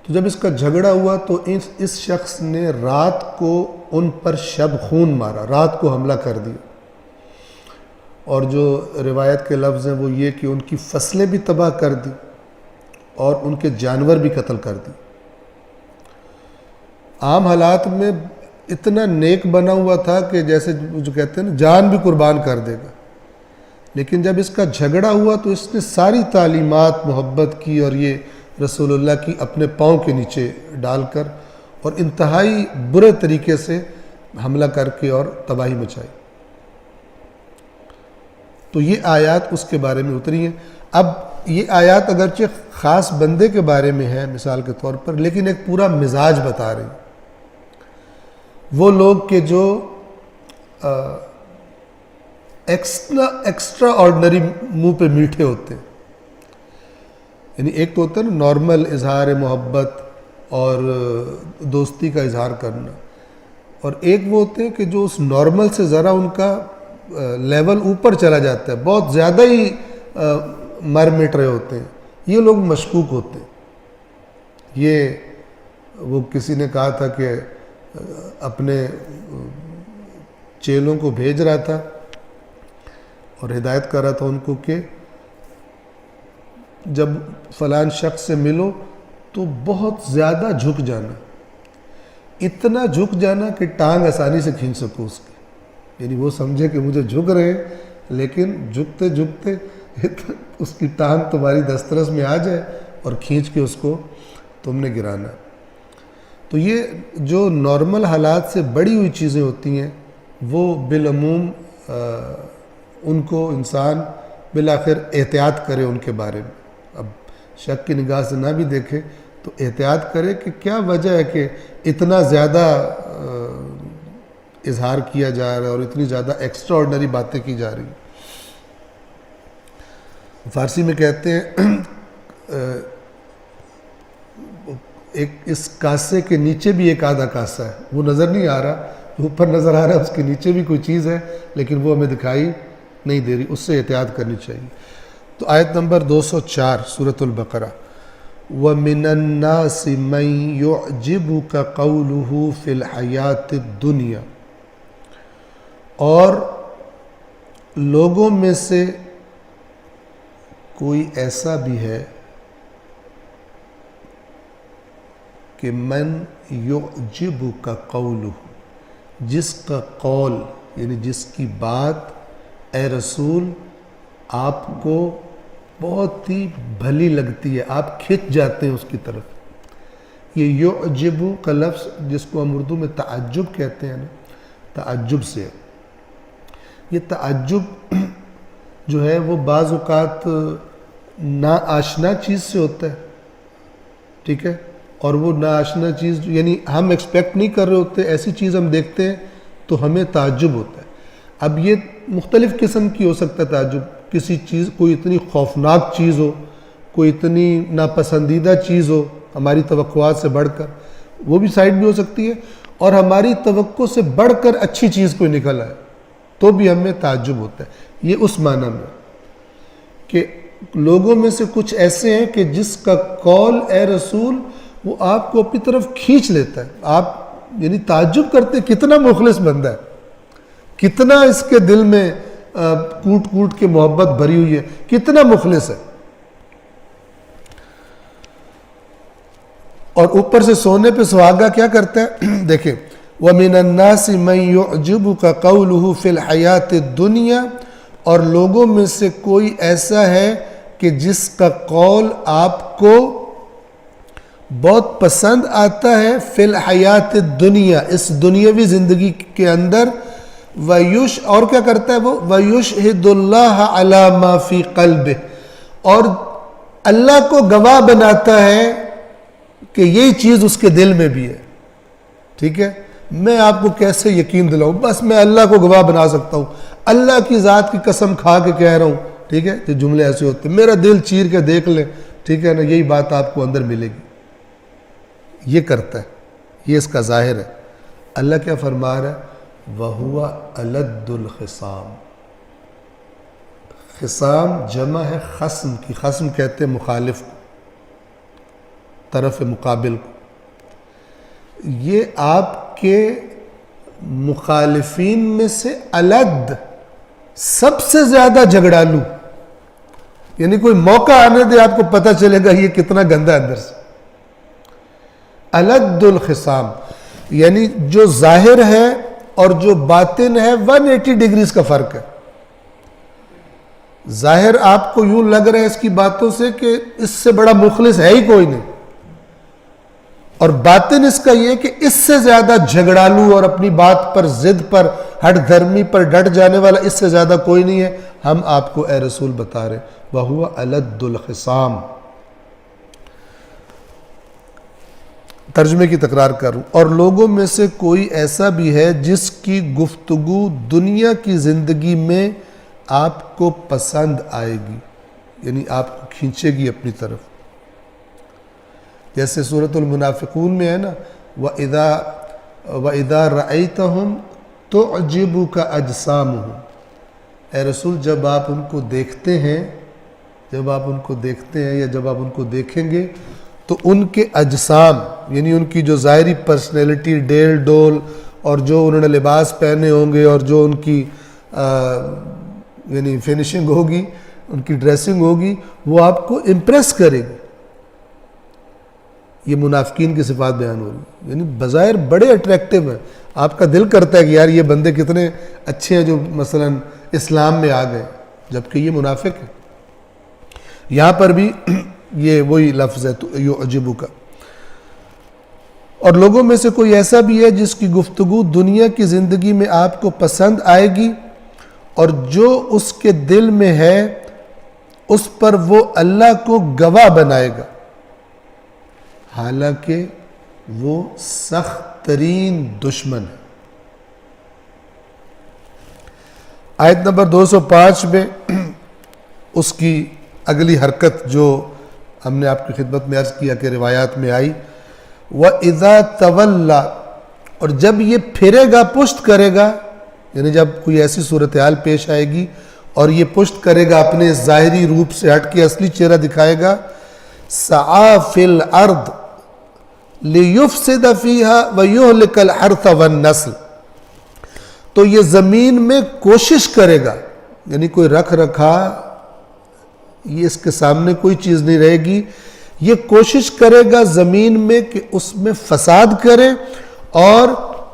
تو جب اس کا جھگڑا ہوا تو اس شخص نے رات کو ان پر شب خون مارا، رات کو حملہ کر دیا، اور جو روایت کے لفظ ہیں وہ یہ کہ ان کی فصلیں بھی تباہ کر دی اور ان کے جانور بھی قتل کر دی۔ عام حالات میں اتنا نیک بنا ہوا تھا کہ جیسے جو کہتے ہیں نا جان بھی قربان کر دے گا، لیکن جب اس کا جھگڑا ہوا تو اس نے ساری تعلیمات محبت کی اور یہ رسول اللہ کی اپنے پاؤں کے نیچے ڈال کر اور انتہائی برے طریقے سے حملہ کر کے اور تباہی مچائی۔ تو یہ آیات اس کے بارے میں اتری ہیں۔ اب یہ آیات اگرچہ خاص بندے کے بارے میں ہے مثال کے طور پر، لیکن ایک پورا مزاج بتا رہی ہیں۔ وہ لوگ کہ جو ایکسٹرا آرڈنری منہ پہ میٹھے ہوتے ہیں، یعنی ایک تو ہوتا ہے نا نارمل اظہار محبت اور دوستی کا اظہار کرنا، اور ایک وہ ہوتے ہیں کہ جو اس نارمل سے ذرا ان کا لیول اوپر چلا جاتا ہے، بہت زیادہ ہی مر مٹ رہے ہوتے ہیں، یہ لوگ مشکوک ہوتے ہیں۔ یہ وہ کسی نے کہا تھا کہ اپنے چیلوں کو بھیج رہا تھا اور ہدایت کر رہا تھا ان کو کہ جب فلان شخص سے ملو تو بہت زیادہ جھک جانا، اتنا جھک جانا کہ ٹانگ آسانی سے کھینچ سکو اس کی، یعنی وہ سمجھے کہ مجھے جھک رہے ہیں، لیکن جھکتے جھکتے اس کی ٹانگ تمہاری دسترس میں آ جائے اور کھینچ کے اس کو تم نے گرانا۔ تو یہ جو نارمل حالات سے بڑی ہوئی چیزیں ہوتی ہیں وہ بالعموم ان کو انسان بالآخر احتیاط کرے ان کے بارے میں۔ اب شک کی نگاہ سے نہ بھی دیکھے تو احتیاط کرے کہ کیا وجہ ہے کہ اتنا زیادہ اظہار کیا جا رہا ہے اور اتنی زیادہ ایکسٹرا آرڈنری باتیں کی جا رہی ہیں۔ فارسی میں کہتے ہیں ایک اس کاسے کے نیچے بھی ایک آدھا کاسہ ہے، وہ نظر نہیں آ رہا، اوپر نظر آ رہا ہے، اس کے نیچے بھی کوئی چیز ہے لیکن وہ ہمیں دکھائی نہیں دے رہی، اس سے احتیاط کرنی چاہیے۔ تو آیت نمبر 204 سورۃ البقرہ، وَمِنَ النَّاسِ مَن يُعْجِبُكَ قَوْلُهُ فِي الْحَيَاةِ الدُّنْيَا، اور لوگوں میں سے کوئی ایسا بھی ہے کہ من یعجبک قولہ، جس کا قول یعنی جس کی بات اے رسول آپ کو بہت ہی بھلی لگتی ہے، آپ کھنچ جاتے ہیں اس کی طرف۔ یہ یعجب کا لفظ جس کو ہم اردو میں تعجب کہتے ہیں نا، تعجب سے، یہ تعجب جو ہے وہ بعض اوقات ناآشنا چیز سے ہوتا ہے، ٹھیک ہے، اور وہ ناآشنا چیز یعنی ہم ایکسپیکٹ نہیں کر رہے ہوتے، ایسی چیز ہم دیکھتے ہیں تو ہمیں تعجب ہوتا ہے۔ اب یہ مختلف قسم کی ہو سکتا ہے تعجب، کسی چیز کوئی اتنی خوفناک چیز ہو، کوئی اتنی ناپسندیدہ چیز ہو ہماری توقعات سے بڑھ کر، وہ بھی سائڈ بھی ہو سکتی ہے، اور ہماری توقع سے بڑھ کر اچھی چیز کوئی نکل آئے تو بھی ہمیں تعجب ہوتا ہے۔ یہ اس معنی میں کہ لوگوں میں سے کچھ ایسے ہیں کہ جس کا قول اے رسول وہ آپ کو اپنی طرف کھینچ لیتا ہے، آپ یعنی تعجب کرتے کتنا مخلص بندہ ہے، کتنا اس کے دل میں کوٹ کوٹ کے محبت بھری ہوئی ہے، کتنا مخلص ہے، اور اوپر سے سونے پہ سہاگا کیا کرتا ہے دیکھیں، وَمِنَ النَّاسِ مَن يُعْجِبُكَ قَوْلُهُ فِي الْحَيَاةِ الدُّنْيَا، اور لوگوں میں سے کوئی ایسا ہے کہ جس کا قول آپ کو بہت پسند آتا ہے فی الحیات الدنیا، اس دنیاوی زندگی کے اندر، اور کیا کرتا ہے وہ وَيُشْهِدُ اللَّهَ عَلَى مَا فِي قَلْبِهِ، اور اللہ کو گواہ بناتا ہے کہ یہ چیز اس کے دل میں بھی ہے، ٹھیک ہے۔ میں آپ کو کیسے یقین دلاؤں، بس میں اللہ کو گواہ بنا سکتا ہوں، اللہ کی ذات کی قسم کھا کے کہہ رہا ہوں، ٹھیک ہے، یہ جملے ایسے ہوتے ہیں، میرا دل چیر کے دیکھ لیں، ٹھیک ہے نا، یہی بات آپ کو اندر ملے گی۔ یہ کرتا ہے، یہ اس کا ظاہر ہے۔ اللہ کیا فرما رہا ہے، وَهُوَ أَلَدُّ الْخِصَامِ، خصام جمع ہے خصم کی، خصم کہتے ہیں مخالف کو، طرف مقابل کو۔ یہ آپ کے مخالفین میں سے الد، سب سے زیادہ جھگڑالو، یعنی کوئی موقع آنے دے آپ کو پتہ چلے گا یہ کتنا گندا ہے اندر سے۔ الد الخصام یعنی جو ظاہر ہے اور جو باطن ہے 180 ڈگریز کا فرق ہے۔ ظاہر آپ کو یوں لگ رہا ہے اس کی باتوں سے کہ اس سے بڑا مخلص ہے ہی کوئی نہیں، اور باطن اس کا یہ کہ اس سے زیادہ جھگڑالو اور اپنی بات پر ضد پر ہٹ دھرمی پر ڈٹ جانے والا اس سے زیادہ کوئی نہیں ہے۔ ہم آپ کو اے رسول بتا رہے وَهُوَ أَلَدُّ الْخِصَامِ۔ ترجمے کی تکرار کروں، اور لوگوں میں سے کوئی ایسا بھی ہے جس کی گفتگو دنیا کی زندگی میں آپ کو پسند آئے گی، یعنی آپ کو کھینچے گی اپنی طرف، جیسے سورۃ المنافقون میں ہے نا، وَإِذَا رَأَيْتَهُمْ تُعْجِبُكَ أَجْسَامُهُمْ، اے رسول جب آپ ان کو دیکھتے ہیں، جب آپ ان کو دیکھتے ہیں یا جب آپ ان کو دیکھیں گے تو ان کے اجسام یعنی ان کی جو ظاہری پرسنالٹی ڈیل ڈول اور جو انہوں نے لباس پہنے ہوں گے اور جو ان کی یعنی فنیشنگ ہوگی، ان کی ڈریسنگ ہوگی، وہ آپ کو امپریس کرے گی. یہ منافقین کی صفات بیان ہو رہی، یعنی بظاہر بڑے اٹریکٹیو ہیں، آپ کا دل کرتا ہے کہ یار یہ بندے کتنے اچھے ہیں جو مثلا اسلام میں آ گئے، جبکہ یہ منافق ہے. یہاں پر بھی یہ وہی لفظ ہے یعجبو کا. اور لوگوں میں سے کوئی ایسا بھی ہے جس کی گفتگو دنیا کی زندگی میں آپ کو پسند آئے گی، اور جو اس کے دل میں ہے اس پر وہ اللہ کو گواہ بنائے گا، حالانکہ وہ سخت ترین دشمن ہے. آیت نمبر 205 میں اس کی اگلی حرکت جو ہم نے آپ کی خدمت میں عرض کیا کہ روایات میں آئی، وَإِذَا تَوَلَّا، اور جب یہ پھرے گا، پشت کرے گا، یعنی جب کوئی ایسی صورتحال پیش آئے گی اور یہ پشت کرے گا، اپنے ظاہری روپ سے ہٹ کے اصلی چہرہ دکھائے گا، سعا فی الارض لیفسد فیہا ویہلک الحرث والنسل، تو یہ زمین میں کوشش کرے گا، یعنی کوئی رکھ رکھا، یہ اس کے سامنے کوئی چیز نہیں رہے گی، یہ کوشش کرے گا زمین میں کہ اس میں فساد کرے، اور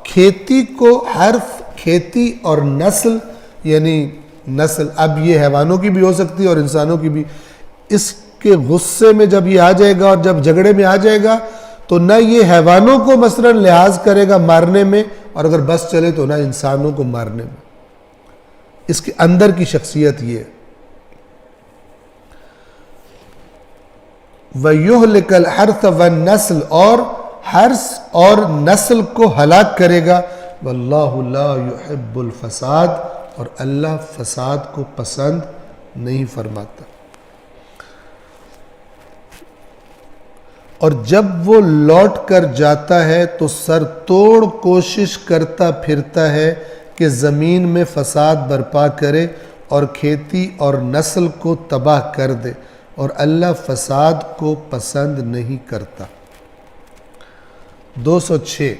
کھیتی کو حرث، کھیتی، اور نسل، یعنی نسل اب یہ حیوانوں کی بھی ہو سکتی ہے اور انسانوں کی بھی، اس کے غصے میں جب یہ آ جائے گا اور جب جھگڑے میں آ جائے گا تو نہ یہ حیوانوں کو مثلا لحاظ کرے گا مارنے میں، اور اگر بس چلے تو نہ انسانوں کو مارنے میں. اس کے اندر کی شخصیت یہ ہے. وَيُهْلِكَ الْحَرْثَ وَالنَّسْلَ، اور حرث اور نسل کو ہلاک کرے گا. وَاللَّهُ لَا يُحِبُّ الْفَسَادِ، اور اللہ فساد کو پسند نہیں فرماتا. اور جب وہ لوٹ کر جاتا ہے تو سر توڑ کوشش کرتا پھرتا ہے کہ زمین میں فساد برپا کرے اور کھیتی اور نسل کو تباہ کر دے، اور اللہ فساد کو پسند نہیں کرتا. 206.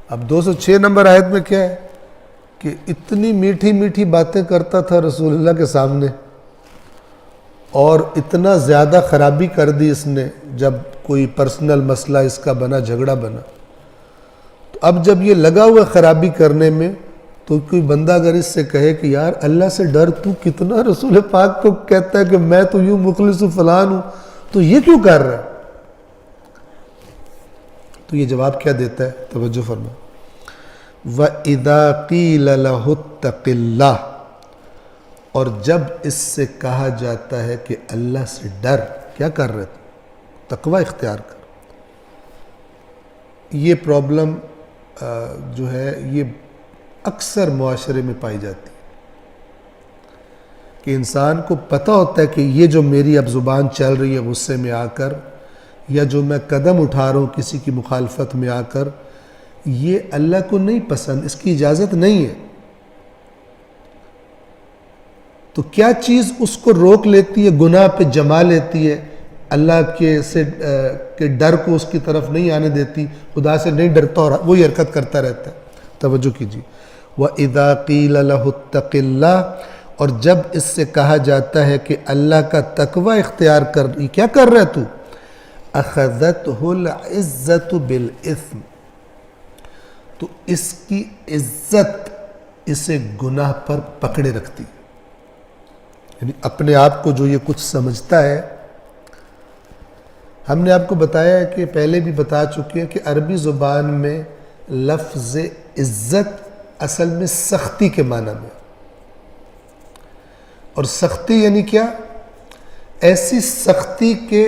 اب 206 نمبر آیت میں کیا ہے کہ اتنی میٹھی میٹھی باتیں کرتا تھا رسول اللہ کے سامنے، اور اتنا زیادہ خرابی کر دی اس نے جب کوئی پرسنل مسئلہ اس کا بنا، جھگڑا بنا. تو اب جب یہ لگا ہوا خرابی کرنے میں، تو کوئی بندہ اگر اس سے کہے کہ یار اللہ سے ڈر، تو کتنا رسول پاک کو کہتا ہے کہ میں تو یوں مخلص و فلان ہوں، تو یہ کیوں کر رہا ہے؟ تو یہ جواب کیا دیتا ہے، توجہ فرما. وَإِذَا قِيلَ لَهُ اتَّقِ اللَّهِ، اور جب اس سے کہا جاتا ہے کہ اللہ سے ڈر، کیا کر رہے تھے؟ تقوی اختیار کر. یہ پرابلم جو ہے یہ اکثر معاشرے میں پائی جاتی ہے کہ انسان کو پتہ ہوتا ہے کہ یہ جو میری اب زبان چل رہی ہے غصے میں آ کر، یا جو میں قدم اٹھا رہا ہوں کسی کی مخالفت میں آ کر، یہ اللہ کو نہیں پسند، اس کی اجازت نہیں ہے. تو کیا چیز اس کو روک لیتی ہے، گناہ پہ جما لیتی ہے، اللہ کے ڈر کو اس کی طرف نہیں آنے دیتی، خدا سے نہیں ڈرتا اور وہی حرکت کرتا رہتا ہے. توجہ کیجیے. وَإِذَا قِيلَ لَهُ اتَّقِ اللَّهِ، اور جب اس سے کہا جاتا ہے کہ اللہ کا تقوی اختیار کر، یہ کیا کر رہا ہے تو؟ أَخَذَتْهُ الْعِزَّةُ بِالْإِثْمِ، تو اس کی عزت اسے گناہ پر پکڑے رکھتی ہے. یعنی اپنے آپ کو جو یہ کچھ سمجھتا ہے، ہم نے آپ کو بتایا ہے کہ پہلے بھی بتا چکے ہیں کہ عربی زبان میں لفظ عزت اصل میں سختی کے معنی میں، اور سختی یعنی کیا؟ ایسی سختی کہ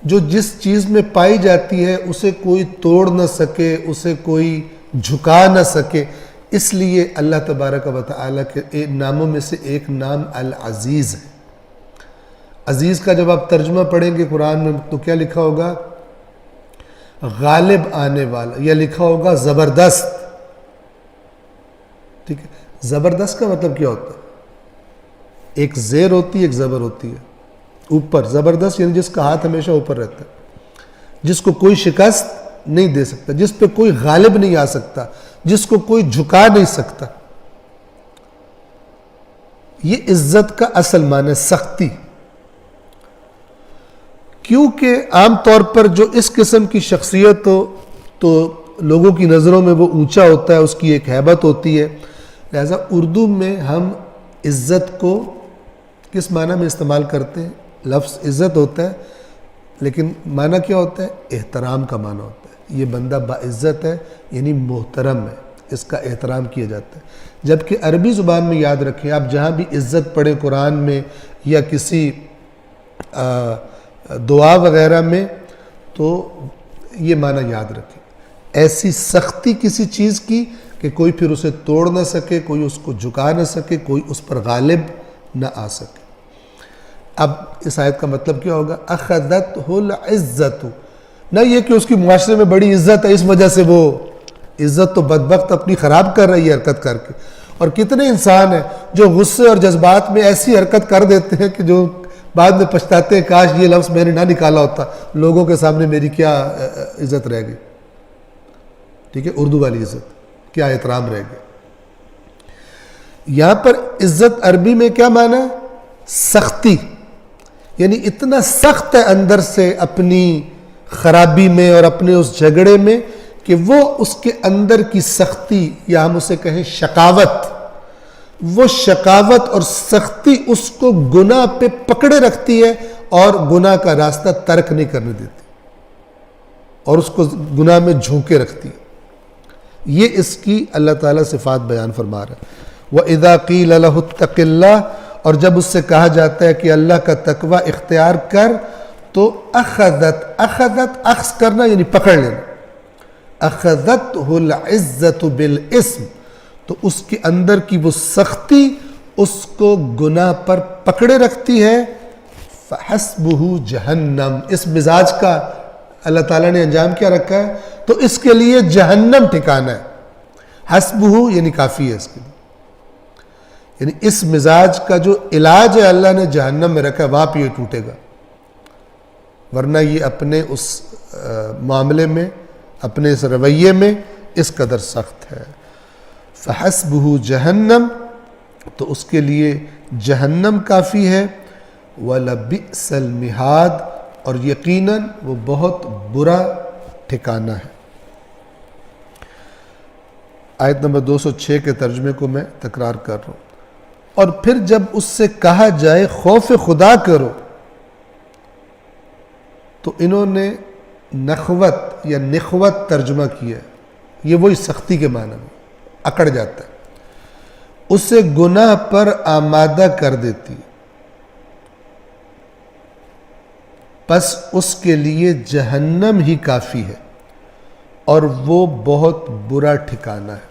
جو جس چیز میں پائی جاتی ہے اسے کوئی توڑ نہ سکے، اسے کوئی جھکا نہ سکے. اس لیے اللہ تبارک و تعالیٰ کے ناموں میں سے ایک نام العزیز ہے. عزیز کا جب آپ ترجمہ پڑھیں گے قرآن میں تو کیا لکھا ہوگا؟ غالب آنے والا، یا لکھا ہوگا زبردست. ٹھیک ہے، زبردست کا مطلب کیا ہوتا ہے؟ ایک زیر ہوتی ہے، ایک زبر ہوتی ہے اوپر. زبردست یعنی جس کا ہاتھ ہمیشہ اوپر رہتا ہے، جس کو کوئی شکست نہیں دے سکتا، جس پہ کوئی غالب نہیں آ سکتا، جس کو کوئی جھکا نہیں سکتا. یہ عزت کا اصل معنی سختی. کیونکہ عام طور پر جو اس قسم کی شخصیت ہو تو لوگوں کی نظروں میں وہ اونچا ہوتا ہے، اس کی ایک ہیبت ہوتی ہے. لہذا اردو میں ہم عزت کو کس معنی میں استعمال کرتے ہیں؟ لفظ عزت ہوتا ہے لیکن معنی کیا ہوتا ہے؟ احترام کا معنی ہوتا ہے. یہ بندہ باعزت ہے یعنی محترم ہے، اس کا احترام کیا جاتا ہے. جبکہ عربی زبان میں یاد رکھیں، آپ جہاں بھی عزت پڑھیں قرآن میں یا کسی دعا وغیرہ میں تو یہ معنی یاد رکھیں، ایسی سختی کسی چیز کی کہ کوئی پھر اسے توڑ نہ سکے، کوئی اس کو جھکا نہ سکے، کوئی اس پر غالب نہ آ سکے. اب اس آیت کا مطلب کیا ہوگا؟ اخذتہ العزت، نہ یہ کہ اس کی معاشرے میں بڑی عزت ہے اس وجہ سے وہ عزت تو بدبخت اپنی خراب کر رہی ہے حرکت کر کے. اور کتنے انسان ہیں جو غصے اور جذبات میں ایسی حرکت کر دیتے ہیں کہ جو بعد میں پچھتاتے ہیں کاش یہ لفظ میں نے نہ نکالا ہوتا، لوگوں کے سامنے میری کیا عزت رہ گئی. ٹھیک ہے، اردو والی عزت، کیا احترام رہ گیا. یہاں پر عزت عربی میں کیا معنی ہے؟ سختی. یعنی اتنا سخت ہے اندر سے اپنی خرابی میں اور اپنے اس جھگڑے میں کہ وہ اس کے اندر کی سختی، یا ہم اسے کہیں شقاوت، وہ شقاوت اور سختی اس کو گناہ پہ پکڑے رکھتی ہے اور گناہ کا راستہ ترک نہیں کرنے دیتی اور اس کو گناہ میں جھونکے رکھتی ہے. یہ اس کی اللہ تعالیٰ صفات بیان فرما رہا ہے. وَإِذَا قِيلَ لَهُ اتَّقِ اللَّهِ، اور جب اس سے کہا جاتا ہے کہ اللہ کا تقوی اختیار کر تو اخذت اخذ کرنا یعنی پکڑ لینا. اخذتہ العزت بالاسم، تو اس کے اندر کی وہ سختی اس کو گناہ پر پکڑے رکھتی ہے. فحسبہ جہنم، اس مزاج کا اللہ تعالیٰ نے انجام کیا رکھا ہے؟ تو اس کے لیے جہنم ٹھکانا ہے. حسبہ یعنی کافی ہے اس کے لیے، یعنی اس مزاج کا جو علاج ہے اللہ نے جہنم میں رکھا ہے، وہاں پہ یہ ٹوٹے گا. ورنہ یہ اپنے اس معاملے میں، اپنے اس رویے میں اس قدر سخت ہے. فحسبہ جہنم، تو اس کے لیے جہنم کافی ہے. وَلَبِئْسَ الْمِہَادُ، اور یقیناً وہ بہت برا ٹھکانہ ہے. آیت نمبر 206 کے ترجمے کو میں تکرار کر رہا ہوں. اور پھر جب اس سے کہا جائے خوف خدا کرو تو انہوں نے نخوت یا نخوت ترجمہ کیا ہے. یہ وہی سختی کے معنی میں، اکڑ جاتا ہے، اسے گناہ پر آمادہ کر دیتی، پس اس کے لیے جہنم ہی کافی ہے اور وہ بہت برا ٹھکانہ ہے.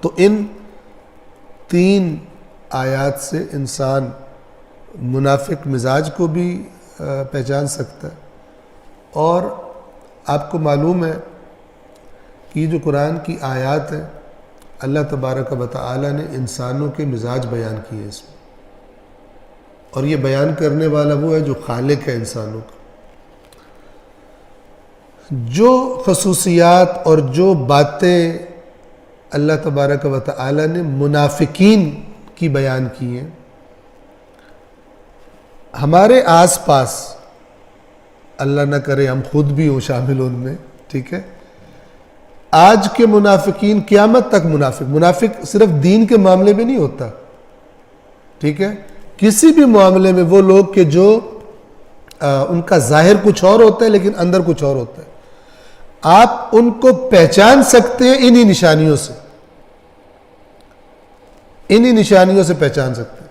تو ان 3 آیات سے انسان منافق مزاج کو بھی پہچان سکتا ہے. اور آپ کو معلوم ہے کہ یہ جو قرآن کی آیات ہیں اللہ تبارک و تعالی نے انسانوں کے مزاج بیان کیے اس میں، اور یہ بیان کرنے والا وہ ہے جو خالق ہے انسانوں کا. جو خصوصیات اور جو باتیں اللہ تبارک و تعالی نے منافقین کی بیان کی ہیں، ہمارے آس پاس، اللہ نہ کرے ہم خود بھی ہوں شامل ان میں، ٹھیک ہے، آج کے منافقین قیامت تک منافق صرف دین کے معاملے میں نہیں ہوتا، ٹھیک ہے، کسی بھی معاملے میں وہ لوگ کہ جو ان کا ظاہر کچھ اور ہوتا ہے لیکن اندر کچھ اور ہوتا ہے، آپ ان کو پہچان سکتے ہیں انہی نشانیوں سے، انہی نشانیوں سے پہچان سکتے ہیں.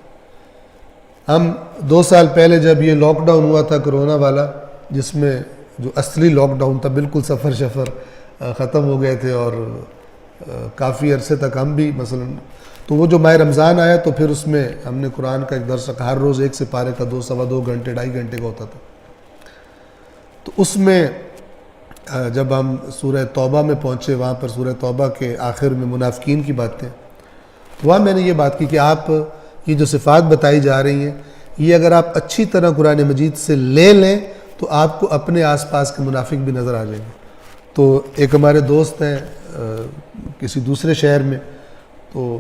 ہم 2 سال پہلے جب یہ لاک ڈاؤن ہوا تھا کرونا والا، جس میں جو اصلی لاک ڈاؤن تھا بالکل سفر شفر ختم ہو گئے تھے اور کافی عرصے تک ہم بھی مثلا، تو وہ جو ماہ رمضان آیا تو پھر اس میں ہم نے قرآن کا ایک درس رکھا، ہر روز 1 سپارے کا 2 سوا 2 گھنٹے 2.5 گھنٹے کا ہوتا تھا. تو اس میں جب ہم سورہ توبہ میں پہنچے، وہاں پر سورہ توبہ کے آخر میں منافقین کی باتیں، وہاں میں نے یہ بات کی کہ آپ یہ جو صفات بتائی جا رہی ہیں، یہ اگر آپ اچھی طرح قرآن مجید سے لے لیں تو آپ کو اپنے آس پاس کے منافق بھی نظر آ جائیں گے۔ تو ایک ہمارے دوست ہیں کسی دوسرے شہر میں، تو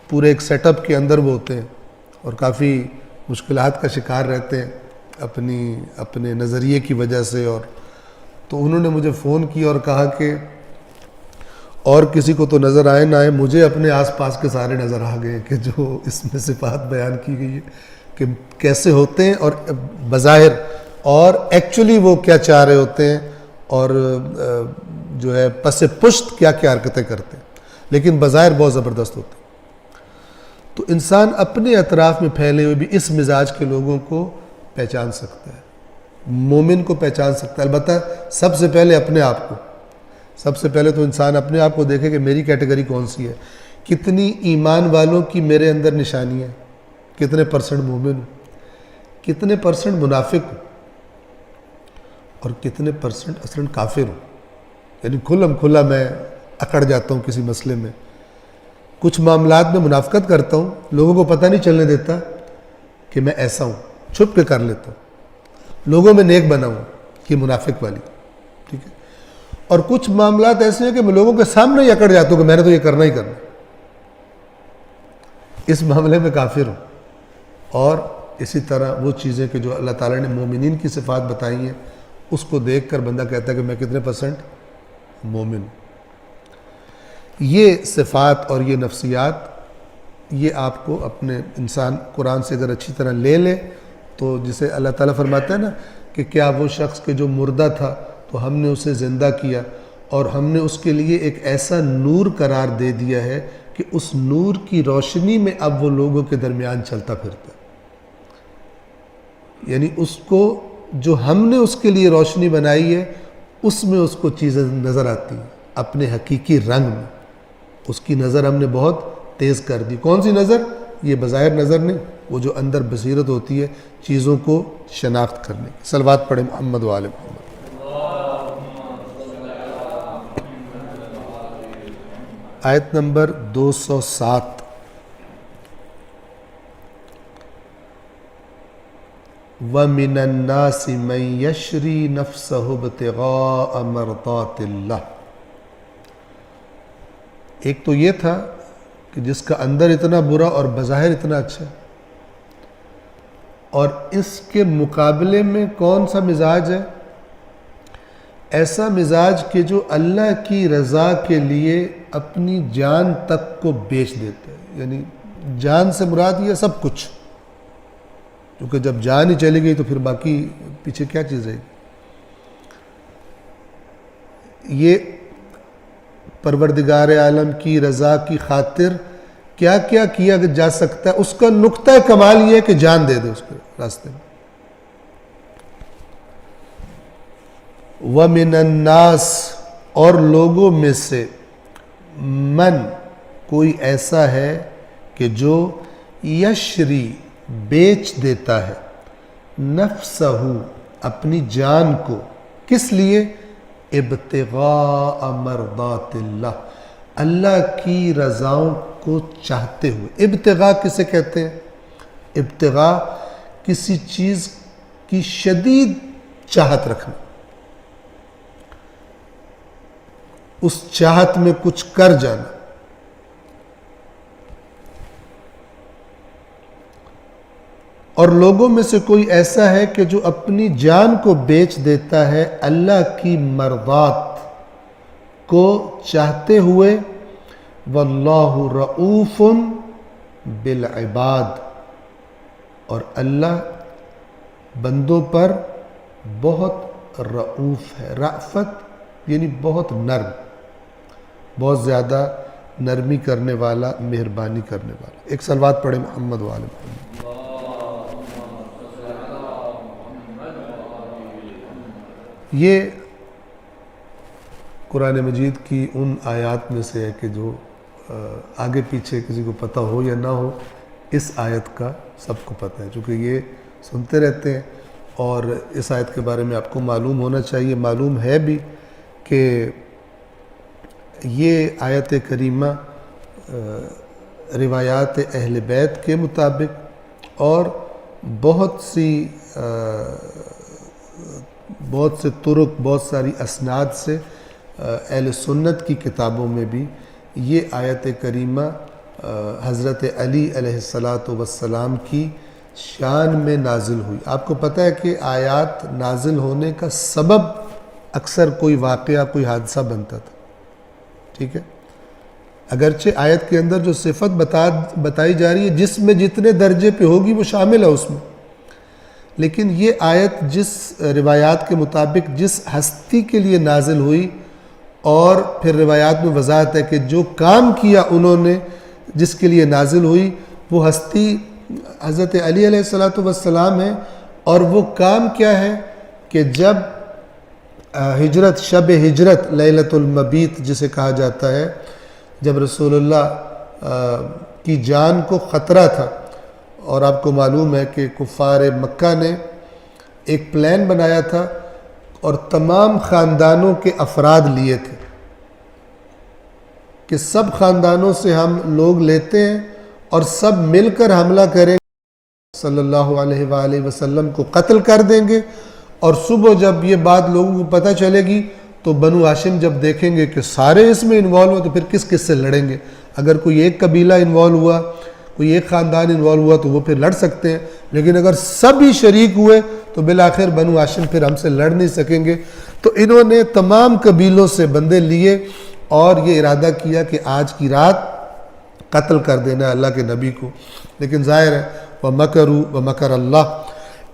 پورے ایک سیٹ اپ کے اندر وہ ہوتے ہیں اور کافی مشکلات کا شکار رہتے ہیں اپنے نظریے کی وجہ سے، اور تو انہوں نے مجھے فون کیا اور کہا کہ اور کسی کو تو نظر آئے نہ آئے، مجھے اپنے آس پاس کے سارے نظر آ گئے کہ جو اس میں صفات بیان کی گئی ہے کہ کیسے ہوتے ہیں اور بظاہر، اور ایکچولی وہ کیا چاہ رہے ہوتے ہیں، اور جو ہے پس پشت کیا کیا حرکتیں کرتے ہیں، لیکن بظاہر بہت زبردست ہوتے ہیں۔ تو انسان اپنے اطراف میں پھیلے ہوئے بھی اس مزاج کے لوگوں کو پہچان سکتا ہے، مومن کو پہچان سکتا ہے، البتہ سب سے پہلے اپنے آپ کو، سب سے پہلے تو انسان اپنے آپ کو دیکھے کہ میری کیٹیگری کون سی ہے، کتنی ایمان والوں کی میرے اندر نشانی ہے، کتنے پرسنٹ مومن ہوں، کتنے پرسنٹ منافق ہوں، اور کتنے پرسنٹ اصلاً کافر ہوں۔ یعنی کھلم کھلا میں اکڑ جاتا ہوں کسی مسئلے میں، کچھ معاملات میں منافقت کرتا ہوں، لوگوں کو پتہ نہیں چلنے دیتا کہ میں ایسا ہوں، چھپ کے کر لیتا ہوں، لوگوں میں نیک بنا ہوں، کہ منافق والی، ٹھیک ہے۔ اور کچھ معاملات ایسے ہیں کہ میں لوگوں کے سامنے ہی اکڑ جاتا ہوں کہ میں نے تو یہ کرنا ہی کرنا، اس معاملے میں کافر ہوں۔ اور اسی طرح وہ چیزیں کہ جو اللہ تعالیٰ نے مومنین کی صفات بتائی ہیں، اس کو دیکھ کر بندہ کہتا ہے کہ میں کتنے پرسنٹ مومن ہوں۔ یہ صفات اور یہ نفسیات، یہ آپ کو اپنے انسان قرآن سے اگر اچھی طرح لے لے تو جسے اللہ تعالیٰ فرماتا ہے نا کہ کیا وہ شخص کہ جو مردہ تھا تو ہم نے اسے زندہ کیا اور ہم نے اس کے لیے ایک ایسا نور قرار دے دیا ہے کہ اس نور کی روشنی میں اب وہ لوگوں کے درمیان چلتا پھرتا ہے۔ یعنی اس کو جو ہم نے اس کے لیے روشنی بنائی ہے اس میں اس کو چیزیں نظر آتی ہیں اپنے حقیقی رنگ میں، اس کی نظر ہم نے بہت تیز کر دی۔ کون سی نظر؟ یہ بظاہر نظر نہیں، وہ جو اندر بصیرت ہوتی ہے چیزوں کو شناخت کرنے کی۔ صلوات پڑھیں محمد و آل محمد۔ آیت نمبر 207۔ وَمِنَ النَّاسِ مَن يَشْرِي نَفْسَهُ ابْتِغَاءَ مَرْضَاتِ اللَّهِ۔ ایک تو یہ تھا کہ جس کا اندر اتنا برا اور بظاہر اتنا اچھا، اور اس کے مقابلے میں کون سا مزاج ہے؟ ایسا مزاج کہ جو اللہ کی رضا کے لیے اپنی جان تک کو بیچ دیتا ہے۔ یعنی جان سے مراد یہ سب کچھ، کیونکہ جب جان ہی چلی گئی تو پھر باقی پیچھے کیا چیز ہے۔ یہ پروردگار عالم کی رضا کی خاطر کیا کیا کیا جا سکتا ہے، اس کا نقطہ کمال یہ ہے کہ جان دے دے اس کے راستے میں۔ وَمِنَ النَّاسِ، اور لوگوں میں سے، من، کوئی ایسا ہے کہ جو یشری، بیچ دیتا ہے، نفسہ، اپنی جان کو، کس لیے؟ ابتغاء مرضات اللہ، اللہ کی رضاؤں کو چاہتے ہوئے۔ ابتغاء کسے کہتے ہیں؟ ابتغاء کسی چیز کی شدید چاہت رکھنا، اس چاہت میں کچھ کر جانا۔ اور لوگوں میں سے کوئی ایسا ہے کہ جو اپنی جان کو بیچ دیتا ہے اللہ کی مرضات کو چاہتے ہوئے۔ واللہ رؤوف بالعباد، اور اللہ بندوں پر بہت رؤوف ہے۔ رأفت یعنی بہت نرم، بہت زیادہ نرمی کرنے والا، مہربانی کرنے والا۔ ایک صلوات پڑھیں محمد و آل محمد۔ یہ قرآن مجید کی ان آیات میں سے ہے کہ جو آگے پیچھے کسی کو پتہ ہو یا نہ ہو، اس آیت کا سب کو پتہ ہے، چونکہ یہ سنتے رہتے ہیں اور اس آیت کے بارے میں آپ کو معلوم ہونا چاہیے۔ معلوم ہے بھی کہ یہ آیت کریمہ روایات اہل بیت کے مطابق اور بہت سے طرق، بہت ساری اسناد سے اہل سنت کی کتابوں میں بھی یہ آیت کریمہ حضرت علی علیہ السلام کی شان میں نازل ہوئی۔ آپ کو پتہ ہے کہ آیات نازل ہونے کا سبب اکثر کوئی واقعہ، کوئی حادثہ بنتا تھا، ٹھیک ہے؟ اگرچہ آیت کے اندر جو صفت بتائی جا رہی ہے، جس میں جتنے درجے پہ ہوگی وہ شامل ہے اس میں، لیکن یہ آیت جس روایات کے مطابق جس ہستی کے لیے نازل ہوئی، اور پھر روایات میں وضاحت ہے کہ جو کام کیا انہوں نے، جس کے لیے نازل ہوئی، وہ ہستی حضرت علی علیہ السلام ہے۔ اور وہ کام کیا ہے کہ جب ہجرت، شب ہجرت، لیلۃ المبیت جسے کہا جاتا ہے، جب رسول اللہ کی جان کو خطرہ تھا، اور آپ کو معلوم ہے کہ کفار مکہ نے ایک پلان بنایا تھا اور تمام خاندانوں کے افراد لیے تھے کہ سب خاندانوں سے ہم لوگ لیتے ہیں اور سب مل کر حملہ کریں، صلی اللہ علیہ وآلہ وسلم کو قتل کر دیں گے، اور صبح جب یہ بات لوگوں کو پتہ چلے گی تو بنو ہاشم جب دیکھیں گے کہ سارے اس میں انوالو ہوئے تو پھر کس کس سے لڑیں گے؟ اگر کوئی ایک قبیلہ انوالو ہوا، کوئی ایک خاندان انوالو ہوا تو وہ پھر لڑ سکتے ہیں، لیکن اگر سب ہی شریک ہوئے تو بالآخر بنو ہاشم پھر ہم سے لڑ نہیں سکیں گے۔ تو انہوں نے تمام قبیلوں سے بندے لیے اور یہ ارادہ کیا کہ آج کی رات قتل کر دینا اللہ کے نبی کو، لیکن ظاہر ہے وَمَكَرُوا وَمَكَرَ اللَّهُ،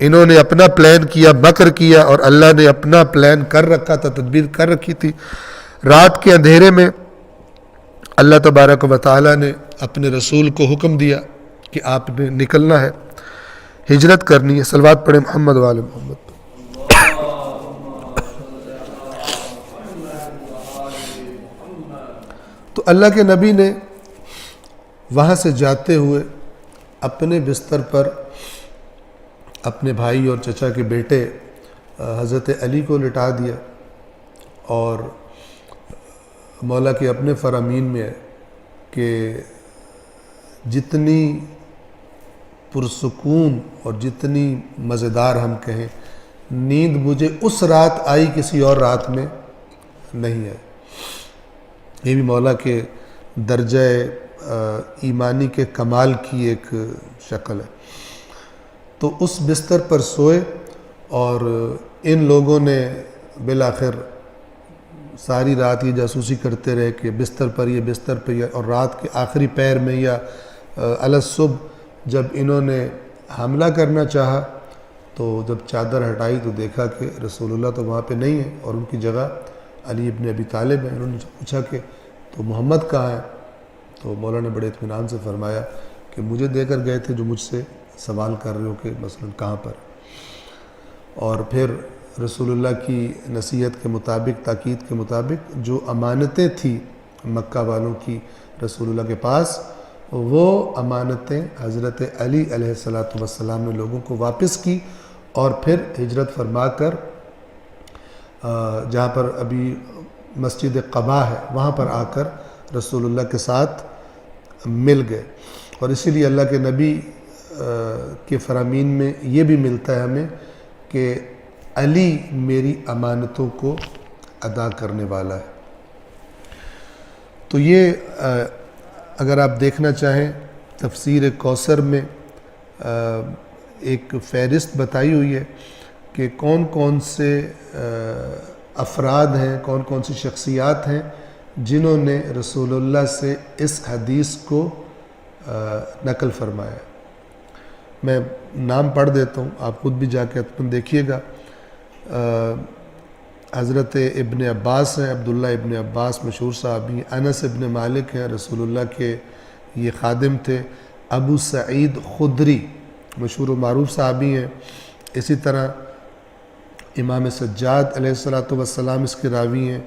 انہوں نے اپنا پلان کیا، مکر کیا، اور اللہ نے اپنا پلان کر رکھا تھا، تدبیر کر رکھی تھی۔ رات کے اندھیرے میں اللہ تبارک و تعالیٰ نے اپنے رسول کو حکم دیا کہ آپ نے نکلنا ہے، ہجرت کرنی ہے۔ صلوات پڑھیں محمد وآل محمد۔ تو اللہ کے نبی نے وہاں سے جاتے ہوئے اپنے بستر پر اپنے بھائی اور چچا کے بیٹے حضرت علی کو لٹا دیا، اور مولا کے اپنے فرامین میں ہے کہ جتنی پرسکون اور جتنی مزیدار ہم کہیں نیند مجھے اس رات آئی، کسی اور رات میں نہیں آئی۔ یہ بھی مولا کے درجہ ایمانی کے کمال کی ایک شکل ہے۔ تو اس بستر پر سوئے، اور ان لوگوں نے بالآخر ساری رات یہ جاسوسی کرتے رہے کہ بستر پر یہ، اور رات کے آخری پیر میں یا الصبح جب انہوں نے حملہ کرنا چاہا تو جب چادر ہٹائی تو دیکھا کہ رسول اللہ تو وہاں پہ نہیں ہے، اور ان کی جگہ علی ابن ابی طالب ہے۔ انہوں نے پوچھا کہ تو محمد کہاں ہے؟ تو مولا نے بڑے اطمینان سے فرمایا کہ مجھے دے کر گئے تھے جو مجھ سے سوال کر رہے ہو کہ مثلا کہاں پر۔ اور پھر رسول اللہ کی نصیحت کے مطابق، تاکید کے مطابق جو امانتیں تھیں مکہ والوں کی رسول اللہ کے پاس، وہ امانتیں حضرت علی علیہ السلام نے لوگوں کو واپس کی، اور پھر ہجرت فرما کر جہاں پر ابھی مسجد قباء ہے وہاں پر آ کر رسول اللہ کے ساتھ مل گئے۔ اور اسی لیے اللہ کے نبی کے فرامین میں یہ بھی ملتا ہے ہمیں کہ علی میری امانتوں کو ادا کرنے والا ہے۔ تو یہ اگر آپ دیکھنا چاہیں تفسیر کوثر میں ایک فہرست بتائی ہوئی ہے کہ کون کون سے افراد ہیں، کون کون سی شخصیات ہیں جنہوں نے رسول اللہ سے اس حدیث کو نقل فرمایا ہے۔ میں نام پڑھ دیتا ہوں، آپ خود بھی جا کے اپن دیکھیے گا۔ حضرت ابن عباس ہیں، عبداللہ ابن عباس مشہور صحابی ہیں۔ انس ابن مالک ہیں، رسول اللہ کے یہ خادم تھے۔ ابو سعید خدری مشہور و معروف صحابی ہیں۔ اسی طرح امام سجاد علیہ السلام اس کے راوی ہیں۔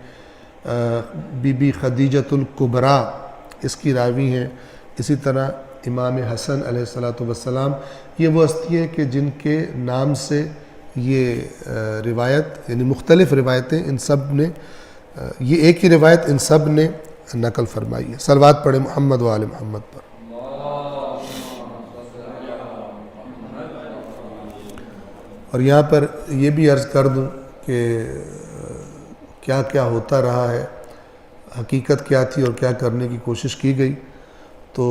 بی بی خدیجۃ الکبریٰ اس کی راوی ہیں۔ اسی طرح امام حسن علیہ السلام، یہ وہ ہستیاں کہ جن کے نام سے یہ روایت، یعنی مختلف روایتیں ان سب نے، یہ ایک ہی روایت ان سب نے نقل فرمائی ہے۔ صلوات پڑھیں محمد و آل محمد پر۔ اور یہاں پر یہ بھی عرض کر دوں کہ کیا کیا ہوتا رہا ہے، حقیقت کیا تھی اور کیا کرنے کی کوشش کی گئی. تو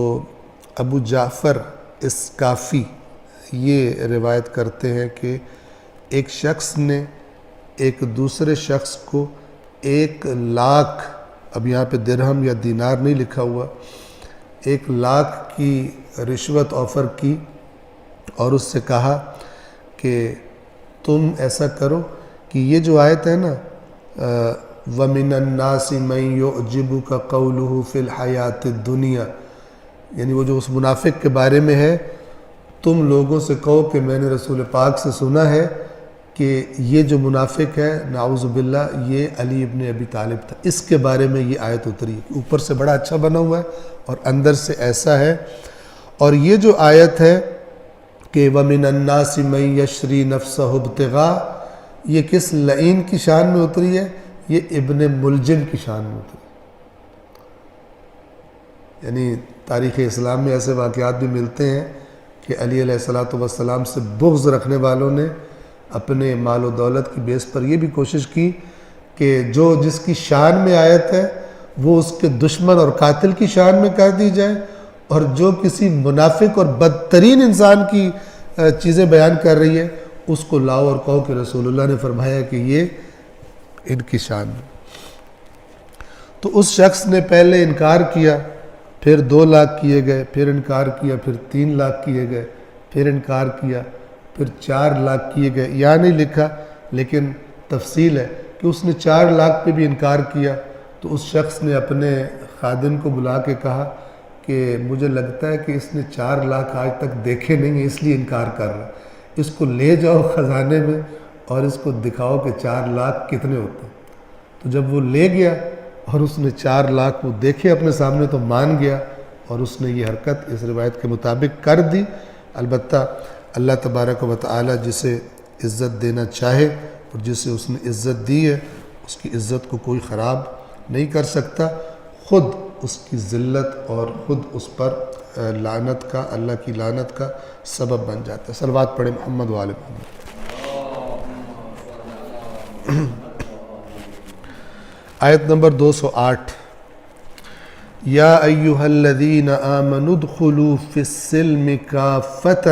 ابو جعفر اسکافی یہ روایت کرتے ہیں کہ ایک شخص نے ایک دوسرے شخص کو 1,00,000، اب یہاں پہ درہم یا دینار نہیں لکھا ہوا، 1,00,000 کی رشوت آفر کی اور اس سے کہا کہ تم ایسا کرو کہ یہ جو آیت ہے نا وَمِنَ النَّاسِ مَن يُعْجِبُكَ قَوْلُهُ فِي الْحَيَاةِ الدُّنْيَا، یعنی وہ جو اس منافق کے بارے میں ہے، تم لوگوں سے کہو کہ میں نے رسول پاک سے سنا ہے کہ یہ جو منافق ہے نعوذ باللہ یہ علی ابن ابی طالب تھا. اس کے بارے میں یہ آیت اتری ہے. اوپر سے بڑا اچھا بنا ہوا ہے اور اندر سے ایسا ہے. اور یہ جو آیت ہے کہ وَمِنَ النَّاسِ مَن يَشْرِي نَفْسَهُ ابْتِغَاءَ، یہ کس لعین کی شان میں اتری ہے؟ یہ ابن ملجم کی شان میں اتری. یعنی تاریخ اسلام میں ایسے واقعات بھی ملتے ہیں کہ علی علیہ السلام سے بغض رکھنے والوں نے اپنے مال و دولت کی بیس پر یہ بھی کوشش کی کہ جو جس کی شان میں آیت ہے وہ اس کے دشمن اور قاتل کی شان میں کر دی جائے، اور جو کسی منافق اور بدترین انسان کی چیزیں بیان کر رہی ہے اس کو لاؤ اور کہو کہ رسول اللہ نے فرمایا کہ یہ ان کی شان میں. تو اس شخص نے پہلے انکار کیا، پھر 2,00,000 کیے گئے، پھر انکار کیا، پھر 3,00,000 کیے گئے، پھر انکار کیا، پھر 4,00,000 کیے گئے. یہاں نہیں لکھا لیکن تفصیل ہے کہ اس نے 4,00,000 پہ بھی انکار کیا. تو اس شخص نے اپنے خادم کو بلا کے کہا کہ مجھے لگتا ہے کہ اس نے 4,00,000 آج تک دیکھے نہیں ہیں اس لیے انکار کر رہا ہے، اس کو لے جاؤ خزانے میں اور اس کو دکھاؤ کہ 4,00,000 کتنے ہوتے ہیں. تو جب وہ لے گیا اور اس نے 4,00,000 وہ دیکھے اپنے سامنے تو مان گیا اور اس نے یہ حرکت اس روایت کے مطابق کر دی. البتہ اللہ تبارک و تعالی جسے عزت دینا چاہے اور جسے اس نے عزت دی ہے اس کی عزت کو کوئی خراب نہیں کر سکتا، خود اس کی ذلت اور خود اس پر لعنت کا، اللہ کی لعنت کا سبب بن جاتا ہے. صلوات پڑھیں محمد و آل محمد. آیت نمبر 208 یا ایہا الذین آمنوا ادخلوا فی السلم کافۃ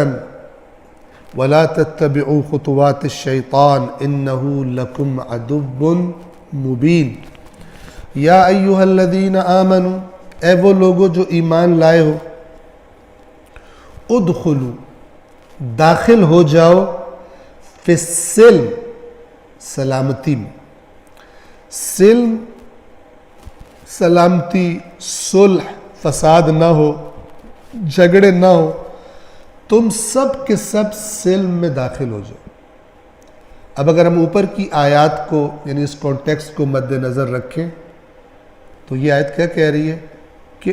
ولا تتبعوا خطوات الشیطان انہ لکم عدو مبین. یا ایہا الذین آمنوا، اے وہ لوگو جو ایمان لائے ہو، ادخلوا داخل ہو جاؤ، فی السلم سلامتی میں. سلم سلامتی، صلح، فساد نہ ہو، جھگڑے نہ ہو، تم سب کے سب سلم میں داخل ہو جاؤ. اب اگر ہم اوپر کی آیات کو یعنی اس کانٹیکسٹ کو مد نظر رکھیں تو یہ آیت کیا کہہ رہی ہے کہ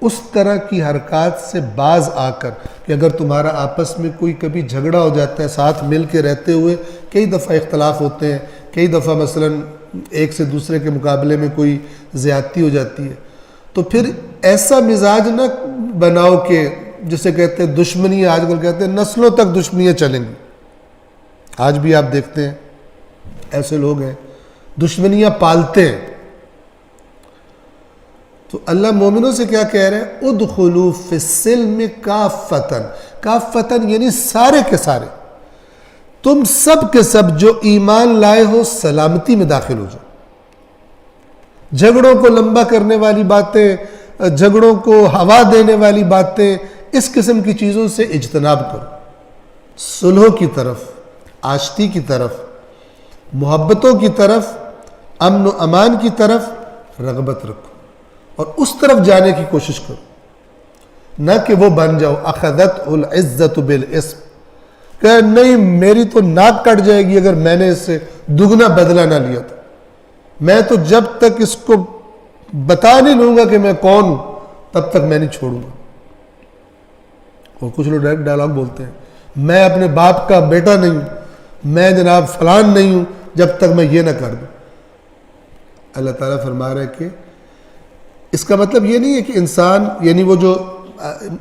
اس طرح کی حرکات سے باز آ کر کہ اگر تمہارا آپس میں کوئی کبھی جھگڑا ہو جاتا ہے، ساتھ مل کے رہتے ہوئے کئی دفعہ اختلاف ہوتے ہیں، کئی دفعہ مثلاً ایک سے دوسرے کے مقابلے میں کوئی زیادتی ہو جاتی ہے، تو پھر ایسا مزاج نہ بناؤ کہ جسے کہتے ہیں دشمنی، آج کل کہتے ہیں نسلوں تک دشمنیاں چلیں گی. آج بھی آپ دیکھتے ہیں ایسے لوگ ہیں دشمنیاں پالتے ہیں. تو اللہ مومنوں سے کیا کہہ رہے ہیں؟ ادخلوا فی السلم کافتن. کافتن یعنی سارے کے سارے، تم سب کے سب جو ایمان لائے ہو سلامتی میں داخل ہو جاؤ. جھگڑوں کو لمبا کرنے والی باتیں، جھگڑوں کو ہوا دینے والی باتیں، اس قسم کی چیزوں سے اجتناب کرو. صلح کی طرف، آشتی کی طرف، محبتوں کی طرف، امن و امان کی طرف رغبت رکھو اور اس طرف جانے کی کوشش کرو، نہ کہ وہ بن جاؤ اخذت العزت بالاسم، کہ نہیں میری تو ناک کٹ جائے گی اگر میں نے اس سے دگنا بدلہ نہ لیا تھا، میں تو جب تک اس کو بتا نہیں لوں گا کہ میں کون ہوں تب تک میں نہیں چھوڑوں گا. اور کچھ لوگ ڈائریکٹ ڈائلاگ بولتے ہیں، میں اپنے باپ کا بیٹا نہیں ہوں، میں جناب فلان نہیں ہوں جب تک میں یہ نہ کر دوں. اللہ تعالیٰ فرما رہا ہے کہ اس کا مطلب یہ نہیں ہے کہ انسان یعنی وہ جو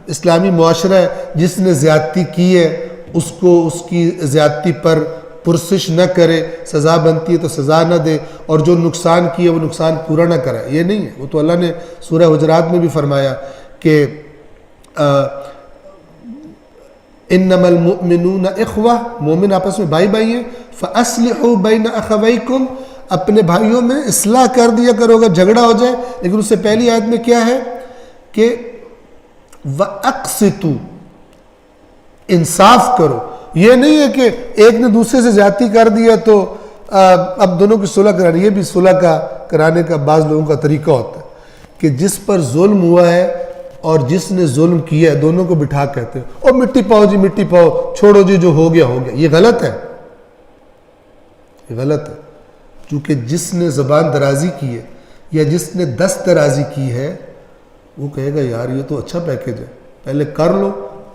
اسلامی معاشرہ ہے جس نے زیادتی کی ہے اس کو اس کی زیادتی پر پرسش نہ کرے، سزا بنتی ہے تو سزا نہ دے، اور جو نقصان کیے وہ نقصان پورا نہ کرے، یہ نہیں ہے۔ وہ تو اللہ نے سورہ حجرات میں بھی فرمایا کہ انما المؤمنون اخوہ، مومن آپس میں بھائی بھائی ہیں، فاصلحوا بین اخویکم، اپنے بھائیوں میں اصلاح کر دیا کرو اگر جھگڑا ہو جائے۔ لیکن اس سے پہلی آیت میں کیا ہے کہ وَأَقْسِطُوا، انصاف کرو۔ یہ نہیں ہے کہ ایک نے دوسرے سے زیادتی کر دیا تو اب دونوں کی صلح کرانی۔ یہ بھی صلح کرانے کا بعض لوگوں کا طریقہ ہوتا ہے کہ جس پر ظلم ہوا ہے اور جس نے ظلم کیا ہے دونوں کو بٹھا کہتے ہیں اور مٹی پاؤ جی، مٹی پاؤ، چھوڑو جی، جو ہو گیا ہو گیا۔ یہ غلط ہے، یہ غلط ہے، کیونکہ جس نے زبان درازی کی ہے یا جس نے دست درازی کی ہے وہ کہے گا یار یہ تو اچھا پیکیج ہے، پہلے کر لو،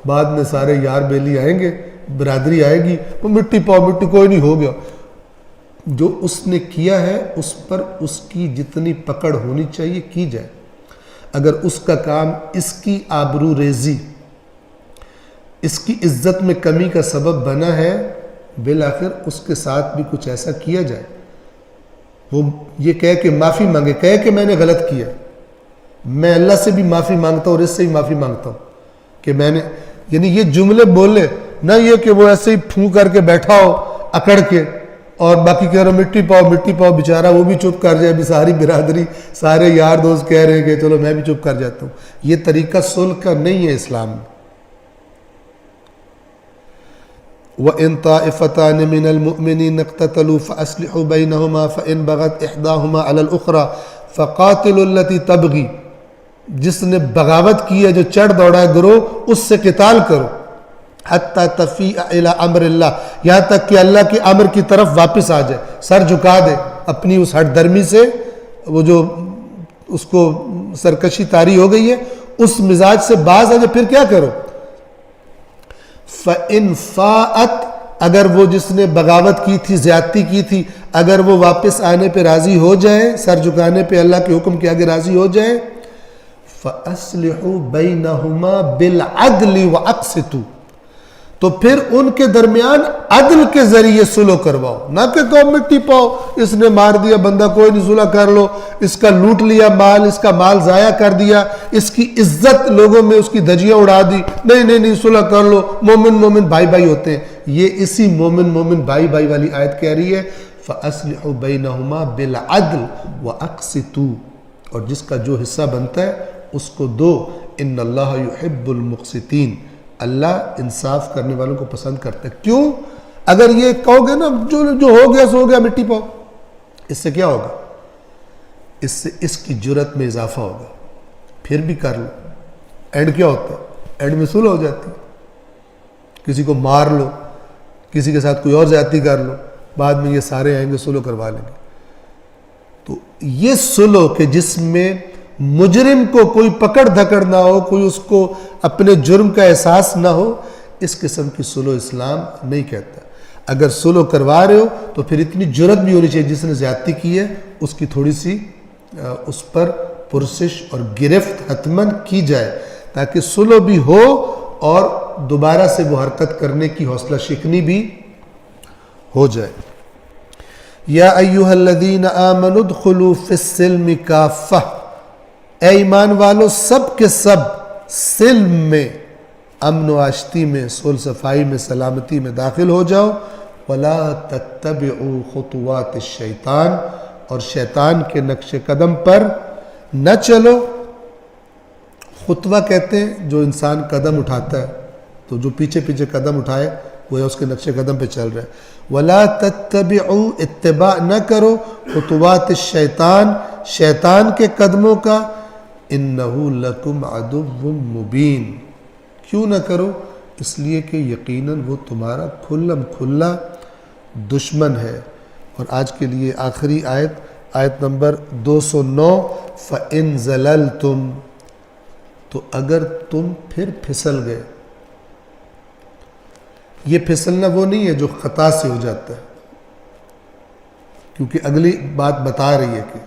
بعد میں سارے یار بیلی آئیں گے، برادری آئے گی، وہ مٹی پاؤ، مٹی کوئی نہیں، ہو گیا۔ جو اس نے کیا ہے اس پر اس کی جتنی پکڑ ہونی چاہیے کی جائے۔ اگر اس کا کام اس کی آبرو ریزی، اس کی عزت میں کمی کا سبب بنا ہے، بالآخر اس کے ساتھ بھی کچھ ایسا کیا جائے، وہ یہ کہے کہ معافی مانگے، کہے کہ میں نے غلط کیا، میں اللہ سے بھی معافی مانگتا ہوں اور اس سے بھی معافی مانگتا ہوں کہ میں نے، یعنی یہ جملے بولے، نہ یہ کہ وہ ایسے ہی پھوں کر کے بیٹھا ہو اکڑ کے اور باقی کہہ رہا مٹی پاؤ مٹی پاؤ، بیچارہ وہ بھی چپ کر جائے، بھی ساری برادری سارے یار دوست کہہ رہے ہیں کہ چلو میں بھی چپ کر جاتا ہوں۔ یہ طریقہ صلح کا نہیں ہے اسلام میں۔ وَإِن طَائِفَتَانِ مِنَ الْمُؤْمِنِينَ اقْتَتَلُوا فَأَصْلِحُوا بَيْنَهُمَا فَإِن بَغَتْ إِحْدَاهُمَا عَلَى الْأُخْرَى فَقَاتِلُوا الَّتِي تَبْغِي، جس نے بغاوت کی ہے، جو چڑھ دوڑا ہے گروہ، اس سے قتال کرو، حَتَّى تَفِيءَ إِلَىٰ أَمْرِ اللَّهِ، یہاں تک کہ اللہ کے امر کی طرف واپس آ جائے، سر جھکا دے اپنی اس ہٹ درمی سے، وہ جو اس کو سرکشی طاری ہو گئی ہے اس مزاج سے باز آ جائے، پھر کیا کرو؟ فَإِن فَاءَتْ، اگر وہ جس نے بغاوت کی تھی، زیادتی کی تھی، اگر وہ واپس آنے پہ راضی ہو جائے، سر جھکانے پہ اللہ کے حکم کے آگے راضی ہو جائے، فَأَصْلِحُوا بَيْنَهُمَا بِالْعَدْلِ وَأَقْسِطُوا، تو پھر ان کے درمیان عدل کے ذریعے صلح کرواؤ، نہ کہ کہو مٹی پاؤ، اس نے مار دیا بندہ، کوئی نہیں، صلح کر لو، اس کا لوٹ لیا مال، اس کا مال ضائع کر دیا، اس کی عزت لوگوں میں اس کی دھجیاں اڑا دی، نہیں نہیں نہیں، صلح کر لو، مومن مومن بھائی بھائی ہوتے ہیں۔ یہ اسی مومن مومن بھائی بھائی والی آیت کہہ رہی ہے فَأَصْلِحُوا بَيْنَهُمَا بِالْعَدْلِ وَأَقْسِطُوا، اور جس کا جو حصہ بنتا ہے اس کو دو، ان اللہ یحب المقسطین، اللہ انصاف کرنے والوں کو پسند کرتا ہے۔ کیوں؟ اگر یہ کہو گے نا جو ہو گیا سو ہو گیا، مٹی پاؤ، اس سے کیا ہوگا؟ اس سے اس کی جرت میں اضافہ ہوگا، پھر بھی کر لو۔ اینڈ کیا ہوتا ہے؟ اینڈ میں صلح ہو جاتی ہے، کسی کو مار لو، کسی کے ساتھ کوئی اور زیادتی کر لو، بعد میں یہ سارے آئیں گے صلح کروا لیں گے۔ تو یہ صلح کہ جس میں مجرم کو کوئی پکڑ دھکڑ نہ ہو، کوئی اس کو اپنے جرم کا احساس نہ ہو، اس قسم کی صلح اسلام نہیں کہتا۔ اگر صلح کروا رہے ہو تو پھر اتنی جرت بھی ہونی چاہیے، جس نے زیادتی کی ہے اس کی تھوڑی سی اس پر پرسش اور گرفت حتماً کی جائے، تاکہ صلح بھی ہو اور دوبارہ سے وہ حرکت کرنے کی حوصلہ شکنی بھی ہو جائے۔ یا ایھا الذین آمنوا ادخلوا فی السلم کافہ، اے ایمان والو سب کے سب سلم میں، امن و آشتی میں، صلح صفائی میں، سلامتی میں داخل ہو جاؤ۔ وَلَا تَتَّبِعُوا خُطُوَاتِ الشَّيْطَانِ، اور شیطان کے نقش قدم پر نہ چلو۔ خطوہ کہتے ہیں جو انسان قدم اٹھاتا ہے، تو جو پیچھے پیچھے قدم اٹھائے وہ اس کے نقش قدم پہ چل رہا ہے۔ وَلَا تَتَّبِعُوا، اتباع نہ کرو، خطوات الشیطان، شیطان کے قدموں کا، اِنَّهُ لَكُمْ عَدُوٌّ مُبِينٌ، کیوں نہ کرو؟ اس لیے کہ یقیناً وہ تمہارا کھلم کھلا دشمن ہے۔ اور آج کے لیے آخری آیت، آیت نمبر 209، فَإِن زَلَلْتُمْ، تو اگر تم پھر پھسل گئے۔ یہ پھسلنا وہ نہیں ہے جو خطا سے ہو جاتا ہے، کیونکہ اگلی بات بتا رہی ہے کہ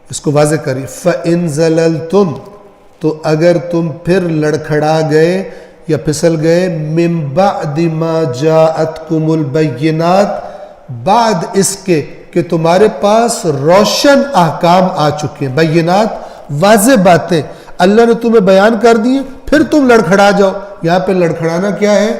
اس کو واضح کری، فَإِن زَلَلْتُمْ، تو اگر تم پھر لڑکھڑا گئے یا پھسل گئے من بعد ما جاءتکم البینات، بعد اس کے کہ تمہارے پاس روشن احکام آ چکے ہیں، بینات واضح باتیں اللہ نے تمہیں بیان کر دی، پھر تم لڑکھڑا جاؤ۔ یہاں پہ لڑکھڑانا کیا ہے؟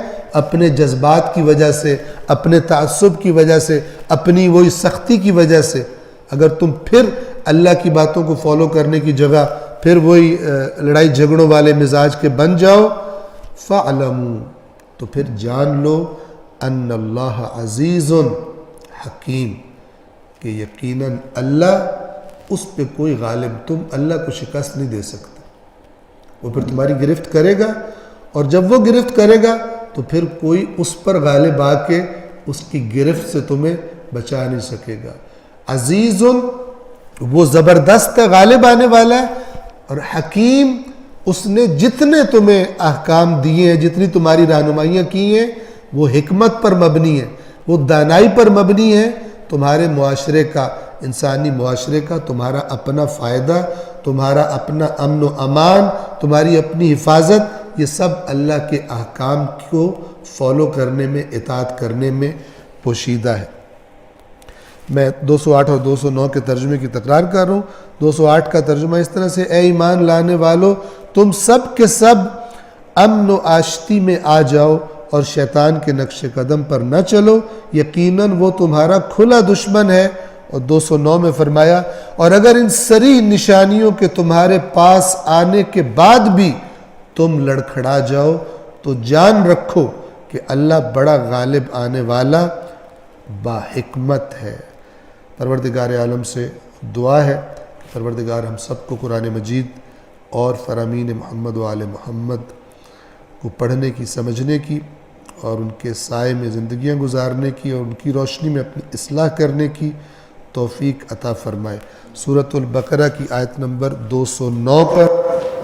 اپنے جذبات کی وجہ سے، اپنے تعصب کی وجہ سے، اپنی وہی سختی کی وجہ سے اگر تم پھر اللہ کی باتوں کو فالو کرنے کی جگہ پھر وہی لڑائی جھگڑوں والے مزاج کے بن جاؤ، فَعْلَمُوا، تو پھر جان لو ان اللہ عزیز حکیم، کہ یقیناً اللہ اس پہ کوئی غالب، تم اللہ کو شکست نہیں دے سکتے۔ وہ پھر تمہاری گرفت کرے گا، اور جب وہ گرفت کرے گا تو پھر کوئی اس پر غالب آ کے اس کی گرفت سے تمہیں بچا نہیں سکے گا۔ عزیز وہ زبردست ہے، غالب آنے والا ہے، اور حکیم اس نے جتنے تمہیں احکام دیے ہیں، جتنی تمہاری رہنمائیاں کی ہیں، وہ حکمت پر مبنی ہے، وہ دانائی پر مبنی ہے۔ تمہارے معاشرے کا، انسانی معاشرے کا تمہارا اپنا فائدہ، تمہارا اپنا امن و امان، تمہاری اپنی حفاظت، یہ سب اللہ کے احکام کو فالو کرنے میں، اطاعت کرنے میں پوشیدہ ہے۔ میں 208 اور 209 کے ترجمے کی تکرار کر رہا ہوں۔ 208 کا ترجمہ اس طرح سے، اے ایمان لانے والو، تم سب کے سب امن و آشتی میں آ جاؤ اور شیطان کے نقش قدم پر نہ چلو، یقیناً وہ تمہارا کھلا دشمن ہے۔ اور 209 میں فرمایا، اور اگر ان سری نشانیوں کے تمہارے پاس آنے کے بعد بھی تم لڑکھڑا جاؤ تو جان رکھو کہ اللہ بڑا غالب آنے والا با حکمت ہے۔ پروردگار عالم سے دعا ہے، پروردگار ہم سب کو قرآن مجید اور فرامین محمد و آل محمد کو پڑھنے کی، سمجھنے کی، اور ان کے سائے میں زندگیاں گزارنے کی، اور ان کی روشنی میں اپنی اصلاح کرنے کی توفیق عطا فرمائے۔ سورۃ البقرہ کی آیت نمبر 209 پر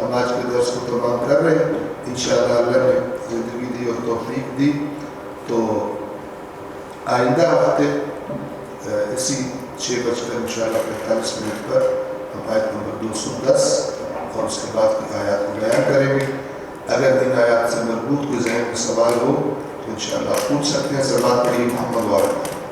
ہم آج کے درس کو تمام کر رہے ہیں۔ انشاءاللہ اللہ نے زندگی دی اور توفیق دی تو آئندہ ہفتے اسی 6:45 پر ہم آیت نمبر 210 اور اس کے بعد کی آیات کو بیان کریں گے۔ اگر ان آیات سے مربوط کوئی ذہن میں سوال ہو تو انشاءاللہ پوچھ سکتے ہیں۔ صلوات پڑھیے محمد وعلیہ